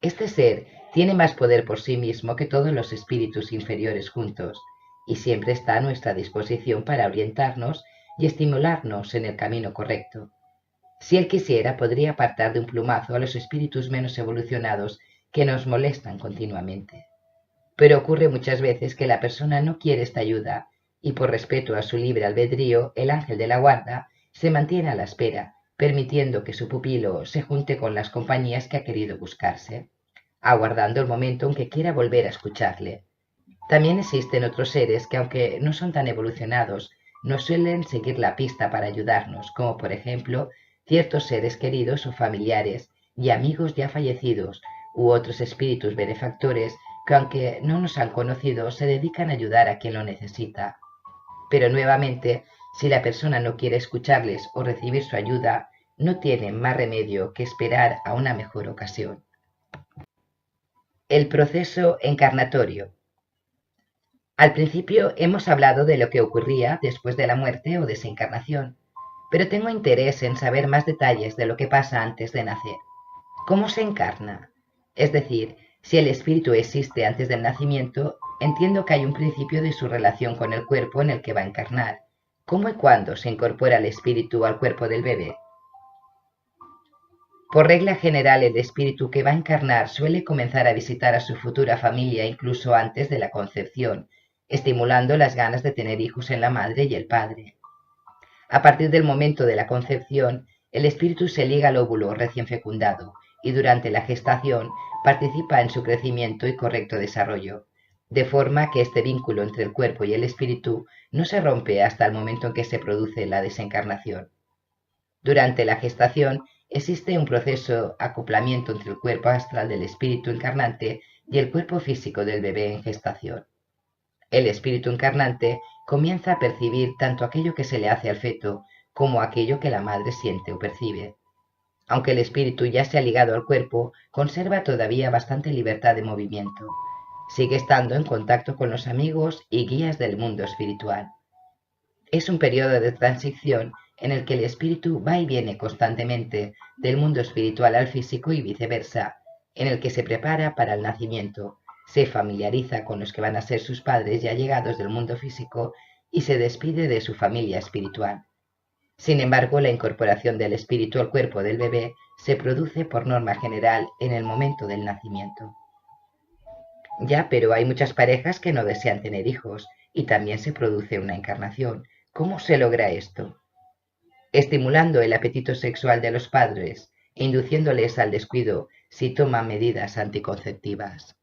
Este ser tiene más poder por sí mismo que todos los espíritus inferiores juntos, y siempre está a nuestra disposición para orientarnos y estimularnos en el camino correcto. Si él quisiera, podría apartar de un plumazo a los espíritus menos evolucionados que nos molestan continuamente. Pero ocurre muchas veces que la persona no quiere esta ayuda, y por respeto a su libre albedrío, el ángel de la guarda se mantiene a la espera, permitiendo que su pupilo se junte con las compañías que ha querido buscarse, aguardando el momento en que quiera volver a escucharle. También existen otros seres que, aunque no son tan evolucionados, nos suelen seguir la pista para ayudarnos, como por ejemplo ciertos seres queridos o familiares y amigos ya fallecidos, u otros espíritus benefactores que, aunque no nos han conocido, se dedican a ayudar a quien lo necesita. Pero nuevamente, si la persona no quiere escucharles o recibir su ayuda, no tiene más remedio que esperar a una mejor ocasión. El proceso encarnatorio. Al principio hemos hablado de lo que ocurría después de la muerte o desencarnación, pero tengo interés en saber más detalles de lo que pasa antes de nacer. ¿Cómo se encarna? Es decir, si el espíritu existe antes del nacimiento, entiendo que hay un principio de su relación con el cuerpo en el que va a encarnar. ¿Cómo y cuándo se incorpora el espíritu al cuerpo del bebé? Por regla general, el espíritu que va a encarnar suele comenzar a visitar a su futura familia incluso antes de la concepción, estimulando las ganas de tener hijos en la madre y el padre. A partir del momento de la concepción, el espíritu se liga al óvulo recién fecundado y durante la gestación participa en su crecimiento y correcto desarrollo, de forma que este vínculo entre el cuerpo y el espíritu no se rompe hasta el momento en que se produce la desencarnación. Durante la gestación existe un proceso de acoplamiento entre el cuerpo astral del espíritu encarnante y el cuerpo físico del bebé en gestación. El espíritu encarnante comienza a percibir tanto aquello que se le hace al feto como aquello que la madre siente o percibe. Aunque el espíritu ya se ha ligado al cuerpo, conserva todavía bastante libertad de movimiento. Sigue estando en contacto con los amigos y guías del mundo espiritual. Es un periodo de transición en el que el espíritu va y viene constantemente del mundo espiritual al físico y viceversa, en el que se prepara para el nacimiento, se familiariza con los que van a ser sus padres ya llegados del mundo físico y se despide de su familia espiritual. Sin embargo, la incorporación del espíritu al cuerpo del bebé se produce por norma general en el momento del nacimiento. Ya, pero hay muchas parejas que no desean tener hijos y también se produce una encarnación. ¿Cómo se logra esto? Estimulando el apetito sexual de los padres e induciéndoles al descuido si toman medidas anticonceptivas.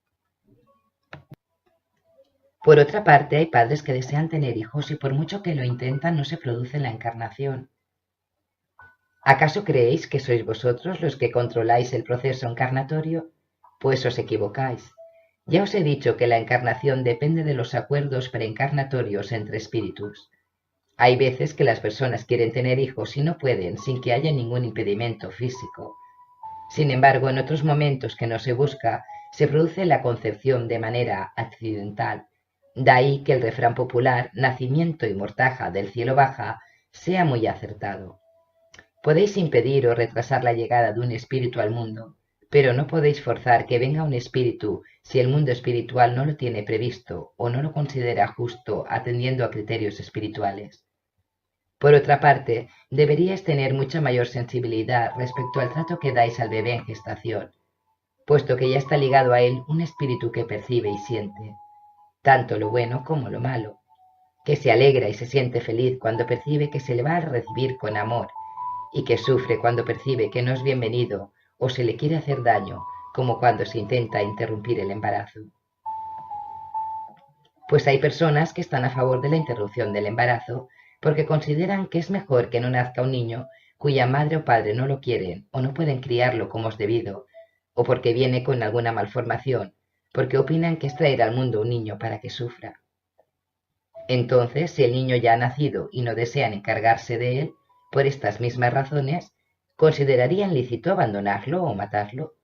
Por otra parte, hay padres que desean tener hijos y por mucho que lo intentan no se produce la encarnación. ¿Acaso creéis que sois vosotros los que controláis el proceso encarnatorio? Pues os equivocáis. Ya os he dicho que la encarnación depende de los acuerdos preencarnatorios entre espíritus. Hay veces que las personas quieren tener hijos y no pueden sin que haya ningún impedimento físico. Sin embargo, en otros momentos que no se busca, se produce la concepción de manera accidental. De ahí que el refrán popular, nacimiento y mortaja del cielo baja, sea muy acertado. Podéis impedir o retrasar la llegada de un espíritu al mundo, pero no podéis forzar que venga un espíritu si el mundo espiritual no lo tiene previsto o no lo considera justo atendiendo a criterios espirituales. Por otra parte, deberíais tener mucha mayor sensibilidad respecto al trato que dais al bebé en gestación, puesto que ya está ligado a él un espíritu que percibe y siente, tanto lo bueno como lo malo, que se alegra y se siente feliz cuando percibe que se le va a recibir con amor, y que sufre cuando percibe que no es bienvenido o se le quiere hacer daño, como cuando se intenta interrumpir el embarazo. Pues hay personas que están a favor de la interrupción del embarazo porque consideran que es mejor que no nazca un niño cuya madre o padre no lo quieren o no pueden criarlo como es debido, o porque viene con alguna malformación, porque opinan que es traer al mundo un niño para que sufra. Entonces, si el niño ya ha nacido y no desean encargarse de él, por estas mismas razones, ¿considerarían lícito abandonarlo o matarlo?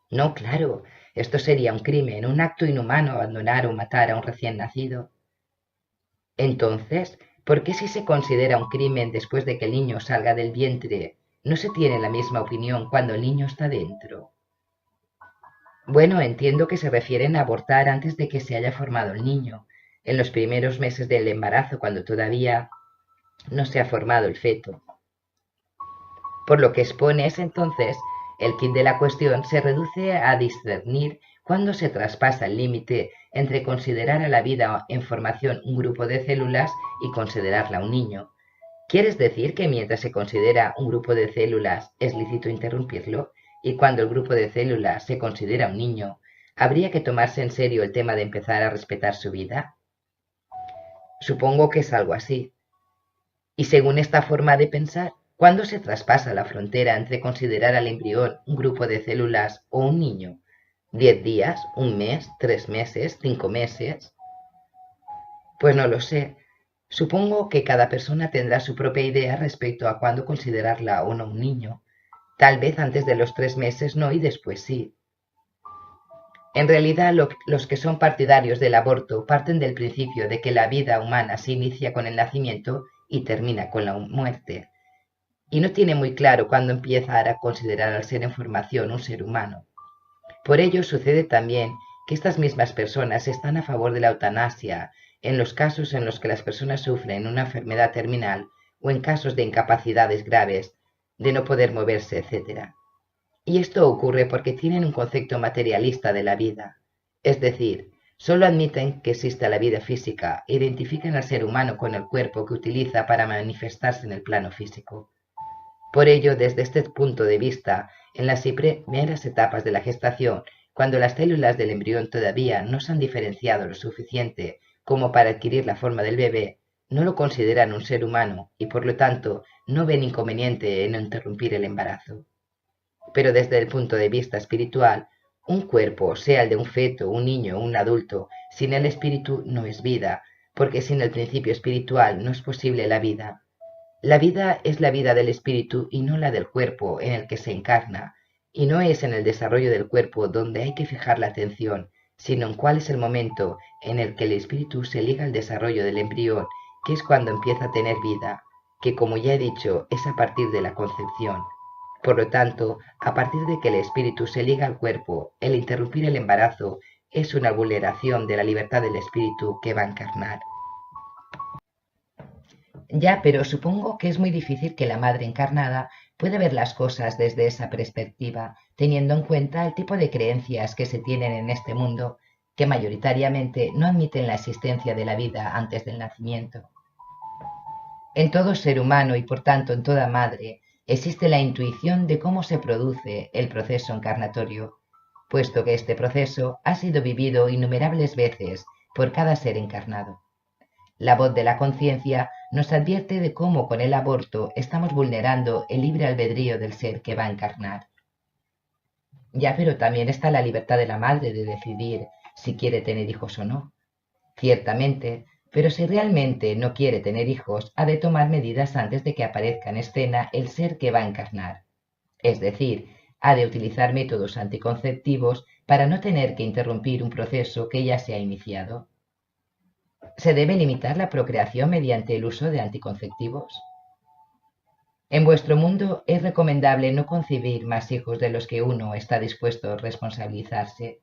No, claro, esto sería un crimen, un acto inhumano abandonar o matar a un recién nacido. Entonces, ¿por qué si se considera un crimen después de que el niño salga del vientre, no se tiene la misma opinión cuando el niño está dentro? Bueno, entiendo que se refieren a abortar antes de que se haya formado el niño, en los primeros meses del embarazo, cuando todavía no se ha formado el feto. Por lo que expones, entonces, el quid de la cuestión se reduce a discernir cuándo se traspasa el límite entre considerar a la vida en formación un grupo de células y considerarla un niño. ¿Quieres decir que mientras se considera un grupo de células es lícito interrumpirlo? Y cuando el grupo de células se considera un niño, ¿habría que tomarse en serio el tema de empezar a respetar su vida? Supongo que es algo así. Y según esta forma de pensar, ¿cuándo se traspasa la frontera entre considerar al embrión un grupo de células o un niño? ¿10 días? ¿Un mes? ¿3 meses? ¿5 meses? Pues no lo sé. Supongo que cada persona tendrá su propia idea respecto a cuándo considerarla o no un niño. Tal vez antes de los 3 meses no y después sí. En realidad, los que son partidarios del aborto parten del principio de que la vida humana se inicia con el nacimiento y termina con la muerte, y no tiene muy claro cuándo empieza a considerar al ser en formación un ser humano. Por ello sucede también que estas mismas personas están a favor de la eutanasia en los casos en los que las personas sufren una enfermedad terminal o en casos de incapacidades graves, de no poder moverse, etc. Y esto ocurre porque tienen un concepto materialista de la vida, es decir, solo admiten que exista la vida física e identifican al ser humano con el cuerpo que utiliza para manifestarse en el plano físico. Por ello, desde este punto de vista, en las primeras etapas de la gestación, cuando las células del embrión todavía no se han diferenciado lo suficiente como para adquirir la forma del bebé, no lo consideran un ser humano y por lo tanto no ven inconveniente en interrumpir el embarazo. Pero desde el punto de vista espiritual, un cuerpo, sea el de un feto, un niño o un adulto, sin el espíritu no es vida, porque sin el principio espiritual no es posible la vida. La vida es la vida del espíritu y no la del cuerpo en el que se encarna, y no es en el desarrollo del cuerpo donde hay que fijar la atención, sino en cuál es el momento en el que el espíritu se liga al desarrollo del embrión, que es cuando empieza a tener vida, que como ya he dicho es a partir de la concepción. Por lo tanto, a partir de que el espíritu se liga al cuerpo, el interrumpir el embarazo es una vulneración de la libertad del espíritu que va a encarnar. Ya, pero supongo que es muy difícil que la madre encarnada pueda ver las cosas desde esa perspectiva, teniendo en cuenta el tipo de creencias que se tienen en este mundo, que mayoritariamente no admiten la existencia de la vida antes del nacimiento. En todo ser humano y por tanto en toda madre existe la intuición de cómo se produce el proceso encarnatorio, puesto que este proceso ha sido vivido innumerables veces por cada ser encarnado. La voz de la conciencia nos advierte de cómo con el aborto estamos vulnerando el libre albedrío del ser que va a encarnar. Ya, pero también está la libertad de la madre de decidir si quiere tener hijos o no. Ciertamente, pero si realmente no quiere tener hijos, ha de tomar medidas antes de que aparezca en escena el ser que va a encarnar. Es decir, ha de utilizar métodos anticonceptivos para no tener que interrumpir un proceso que ya se ha iniciado. ¿Se debe limitar la procreación mediante el uso de anticonceptivos? En vuestro mundo es recomendable no concebir más hijos de los que uno está dispuesto a responsabilizarse,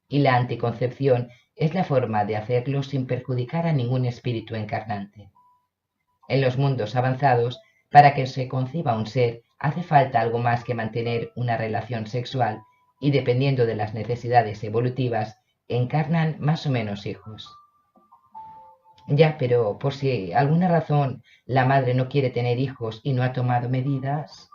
y la anticoncepción es la forma de hacerlo sin perjudicar a ningún espíritu encarnante. En los mundos avanzados, para que se conciba un ser, hace falta algo más que mantener una relación sexual y dependiendo de las necesidades evolutivas, encarnan más o menos hijos. Ya, pero por si alguna razón la madre no quiere tener hijos y no ha tomado medidas,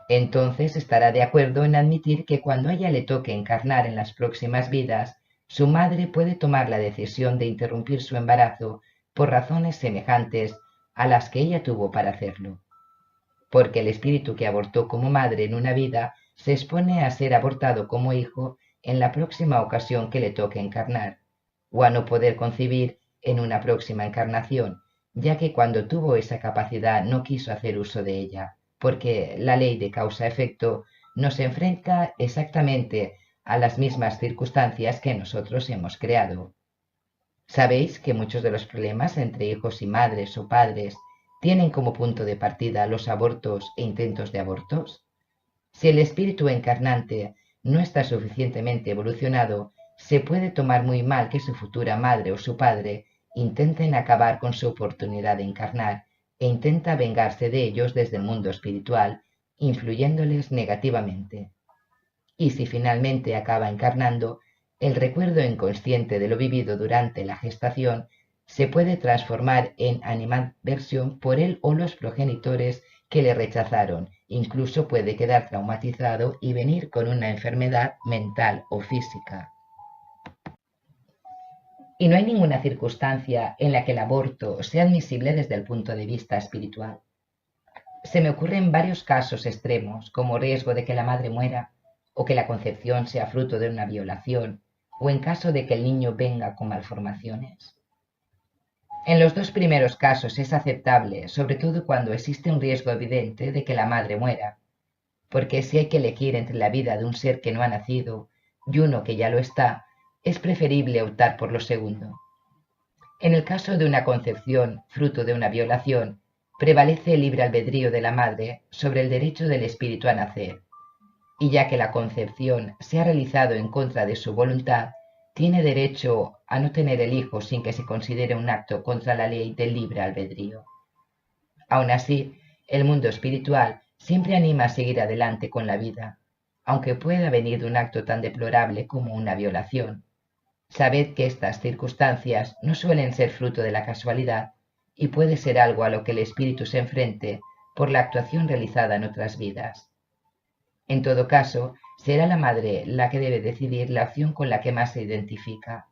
entonces estará de acuerdo en admitir que cuando a ella le toque encarnar en las próximas vidas, su madre puede tomar la decisión de interrumpir su embarazo por razones semejantes a las que ella tuvo para hacerlo. Porque el espíritu que abortó como madre en una vida se expone a ser abortado como hijo en la próxima ocasión que le toque encarnar, o a no poder concebir en una próxima encarnación, ya que cuando tuvo esa capacidad no quiso hacer uso de ella, porque la ley de causa-efecto nos enfrenta exactamente a las mismas circunstancias que nosotros hemos creado. ¿Sabéis que muchos de los problemas entre hijos y madres o padres tienen como punto de partida los abortos e intentos de abortos? Si el espíritu encarnante no está suficientemente evolucionado, se puede tomar muy mal que su futura madre o su padre intenten acabar con su oportunidad de encarnar e intenta vengarse de ellos desde el mundo espiritual, influyéndoles negativamente. Y si finalmente acaba encarnando, el recuerdo inconsciente de lo vivido durante la gestación se puede transformar en animadversión por él o los progenitores que le rechazaron, incluso puede quedar traumatizado y venir con una enfermedad mental o física. Y no hay ninguna circunstancia en la que el aborto sea admisible desde el punto de vista espiritual. Se me ocurren varios casos extremos, como riesgo de que la madre muera, o que la concepción sea fruto de una violación, o en caso de que el niño venga con malformaciones. En los dos primeros casos es aceptable, sobre todo cuando existe un riesgo evidente de que la madre muera, porque si hay que elegir entre la vida de un ser que no ha nacido y uno que ya lo está, es preferible optar por lo segundo. En el caso de una concepción fruto de una violación, prevalece el libre albedrío de la madre sobre el derecho del espíritu a nacer, y ya que la concepción se ha realizado en contra de su voluntad, tiene derecho a no tener el hijo sin que se considere un acto contra la ley del libre albedrío. Aun así, el mundo espiritual siempre anima a seguir adelante con la vida, aunque pueda venir de un acto tan deplorable como una violación. Sabed que estas circunstancias no suelen ser fruto de la casualidad y puede ser algo a lo que el espíritu se enfrente por la actuación realizada en otras vidas. En todo caso, será la madre la que debe decidir la opción con la que más se identifica.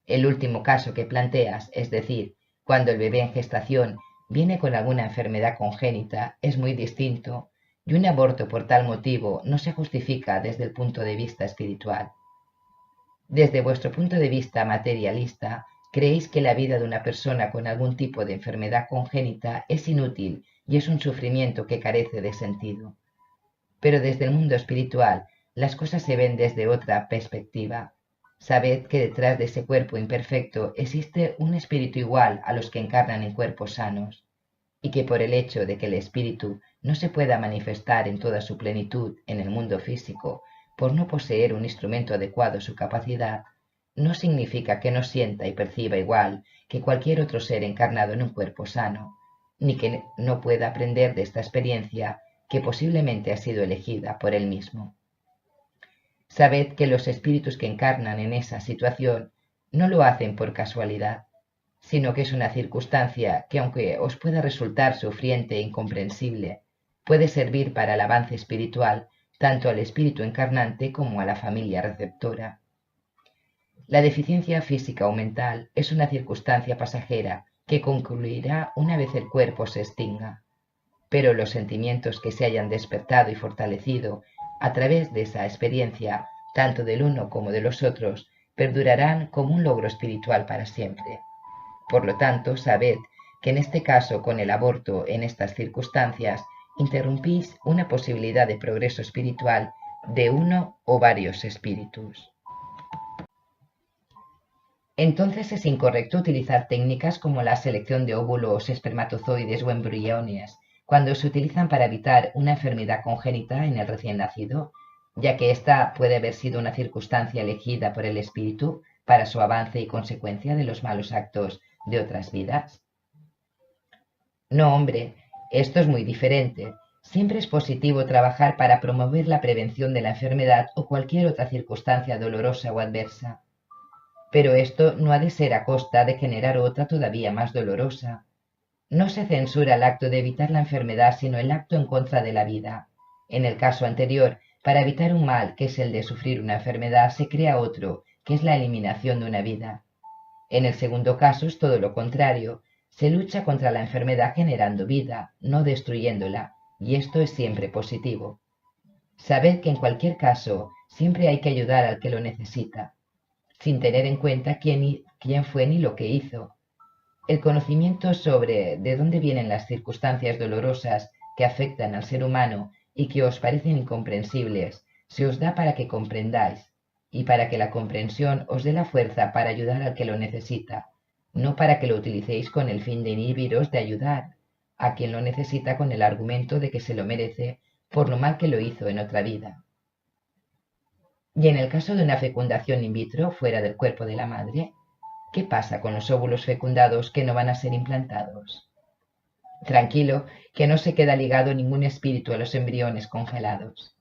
El último caso que planteas, es decir, cuando el bebé en gestación viene con alguna enfermedad congénita, es muy distinto, y un aborto por tal motivo no se justifica desde el punto de vista espiritual. Desde vuestro punto de vista materialista, creéis que la vida de una persona con algún tipo de enfermedad congénita es inútil y es un sufrimiento que carece de sentido. Pero desde el mundo espiritual, las cosas se ven desde otra perspectiva. Sabed que detrás de ese cuerpo imperfecto existe un espíritu igual a los que encarnan en cuerpos sanos. y que por el hecho de que el espíritu no se pueda manifestar en toda su plenitud en el mundo físico por no poseer un instrumento adecuado a su capacidad, no significa que no sienta y perciba igual que cualquier otro ser encarnado en un cuerpo sano, ni que no pueda aprender de esta experiencia que posiblemente ha sido elegida por él mismo. Sabed que los espíritus que encarnan en esa situación no lo hacen por casualidad, sino que es una circunstancia que, aunque os pueda resultar sufriente e incomprensible, puede servir para el avance espiritual tanto al espíritu encarnante como a la familia receptora. La deficiencia física o mental es una circunstancia pasajera que concluirá una vez el cuerpo se extinga, pero los sentimientos que se hayan despertado y fortalecido a través de esa experiencia, tanto del uno como de los otros, perdurarán como un logro espiritual para siempre. Por lo tanto, sabed que en este caso, con el aborto en estas circunstancias, interrumpís una posibilidad de progreso espiritual de uno o varios espíritus. Entonces es incorrecto utilizar técnicas como la selección de óvulos, espermatozoides o embriones cuando se utilizan para evitar una enfermedad congénita en el recién nacido, ya que esta puede haber sido una circunstancia elegida por el espíritu para su avance y consecuencia de los malos actos de otras vidas. No, hombre, esto es muy diferente. Siempre es positivo trabajar para promover la prevención de la enfermedad o cualquier otra circunstancia dolorosa o adversa. Pero esto no ha de ser a costa de generar otra todavía más dolorosa. No se censura el acto de evitar la enfermedad, sino el acto en contra de la vida. En el caso anterior, para evitar un mal, que es el de sufrir una enfermedad, se crea otro, que es la eliminación de una vida. En el segundo caso es todo lo contrario. Se lucha contra la enfermedad generando vida, no destruyéndola, y esto es siempre positivo. Sabed que en cualquier caso siempre hay que ayudar al que lo necesita, sin tener en cuenta quién fue ni lo que hizo. El conocimiento sobre de dónde vienen las circunstancias dolorosas que afectan al ser humano y que os parecen incomprensibles, se os da para que comprendáis, y para que la comprensión os dé la fuerza para ayudar al que lo necesita, no para que lo utilicéis con el fin de inhibiros de ayudar a quien lo necesita con el argumento de que se lo merece por lo mal que lo hizo en otra vida. Y en el caso de una fecundación in vitro fuera del cuerpo de la madre, ¿qué pasa con los óvulos fecundados que no van a ser implantados? Tranquilo, que no se queda ligado ningún espíritu a los embriones congelados.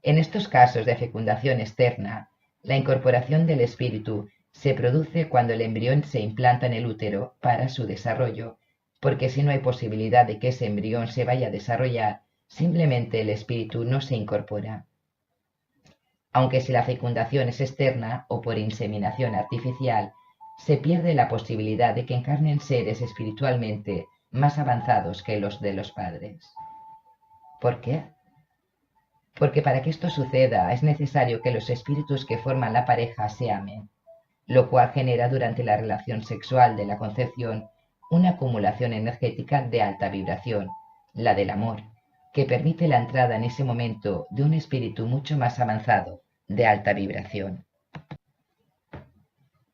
En estos casos de fecundación externa, la incorporación del espíritu se produce cuando el embrión se implanta en el útero para su desarrollo, porque si no hay posibilidad de que ese embrión se vaya a desarrollar, simplemente el espíritu no se incorpora. Aunque si la fecundación es externa o por inseminación artificial, se pierde la posibilidad de que encarnen seres espiritualmente más avanzados que los de los padres. ¿Por qué? Porque para que esto suceda es necesario que los espíritus que forman la pareja se amen, lo cual genera durante la relación sexual de la concepción una acumulación energética de alta vibración, la del amor, que permite la entrada en ese momento de un espíritu mucho más avanzado, de alta vibración.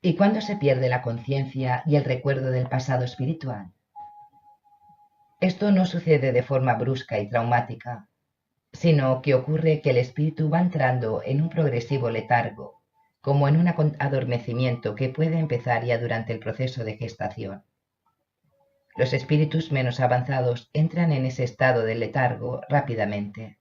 ¿Y cuándo se pierde la conciencia y el recuerdo del pasado espiritual? Esto no sucede de forma brusca y traumática, sino que ocurre que el espíritu va entrando en un progresivo letargo, como en un adormecimiento que puede empezar ya durante el proceso de gestación. Los espíritus menos avanzados entran en ese estado de letargo rápidamente.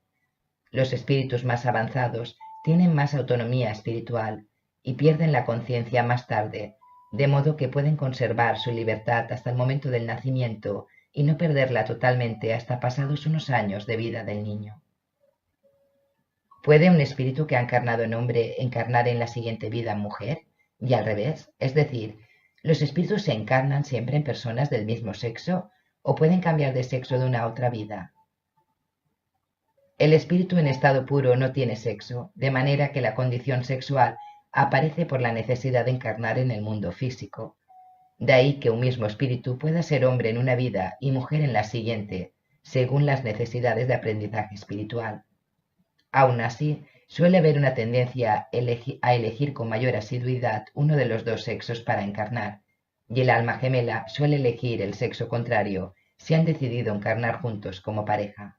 Los espíritus más avanzados tienen más autonomía espiritual y pierden la conciencia más tarde, de modo que pueden conservar su libertad hasta el momento del nacimiento y no perderla totalmente hasta pasados unos años de vida del niño. ¿Puede un espíritu que ha encarnado en hombre encarnar en la siguiente vida en mujer? Y al revés, es decir, ¿los espíritus se encarnan siempre en personas del mismo sexo o pueden cambiar de sexo de una a otra vida? El espíritu en estado puro no tiene sexo, de manera que la condición sexual aparece por la necesidad de encarnar en el mundo físico. De ahí que un mismo espíritu pueda ser hombre en una vida y mujer en la siguiente, según las necesidades de aprendizaje espiritual. Aún así, suele haber una tendencia a elegir con mayor asiduidad uno de los dos sexos para encarnar, y el alma gemela suele elegir el sexo contrario, si han decidido encarnar juntos como pareja.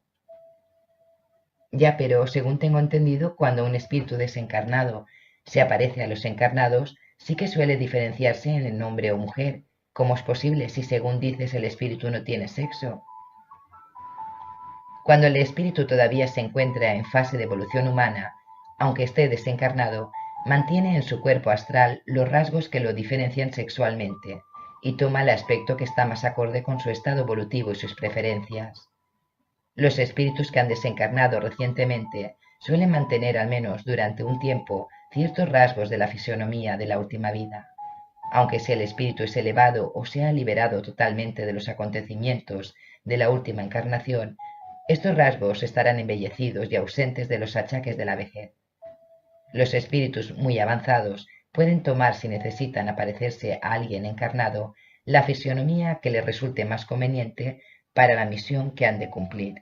Ya, pero según tengo entendido, cuando un espíritu desencarnado se aparece a los encarnados, sí que suele diferenciarse en el hombre o mujer. ¿Cómo es posible si según dices el espíritu no tiene sexo? Cuando el espíritu todavía se encuentra en fase de evolución humana, aunque esté desencarnado, mantiene en su cuerpo astral los rasgos que lo diferencian sexualmente y toma el aspecto que está más acorde con su estado evolutivo y sus preferencias. Los espíritus que han desencarnado recientemente suelen mantener al menos durante un tiempo ciertos rasgos de la fisonomía de la última vida. Aunque si el espíritu es elevado o se ha liberado totalmente de los acontecimientos de la última encarnación, estos rasgos estarán embellecidos y ausentes de los achaques de la vejez. Los espíritus muy avanzados pueden tomar, si necesitan aparecerse a alguien encarnado, la fisionomía que les resulte más conveniente para la misión que han de cumplir.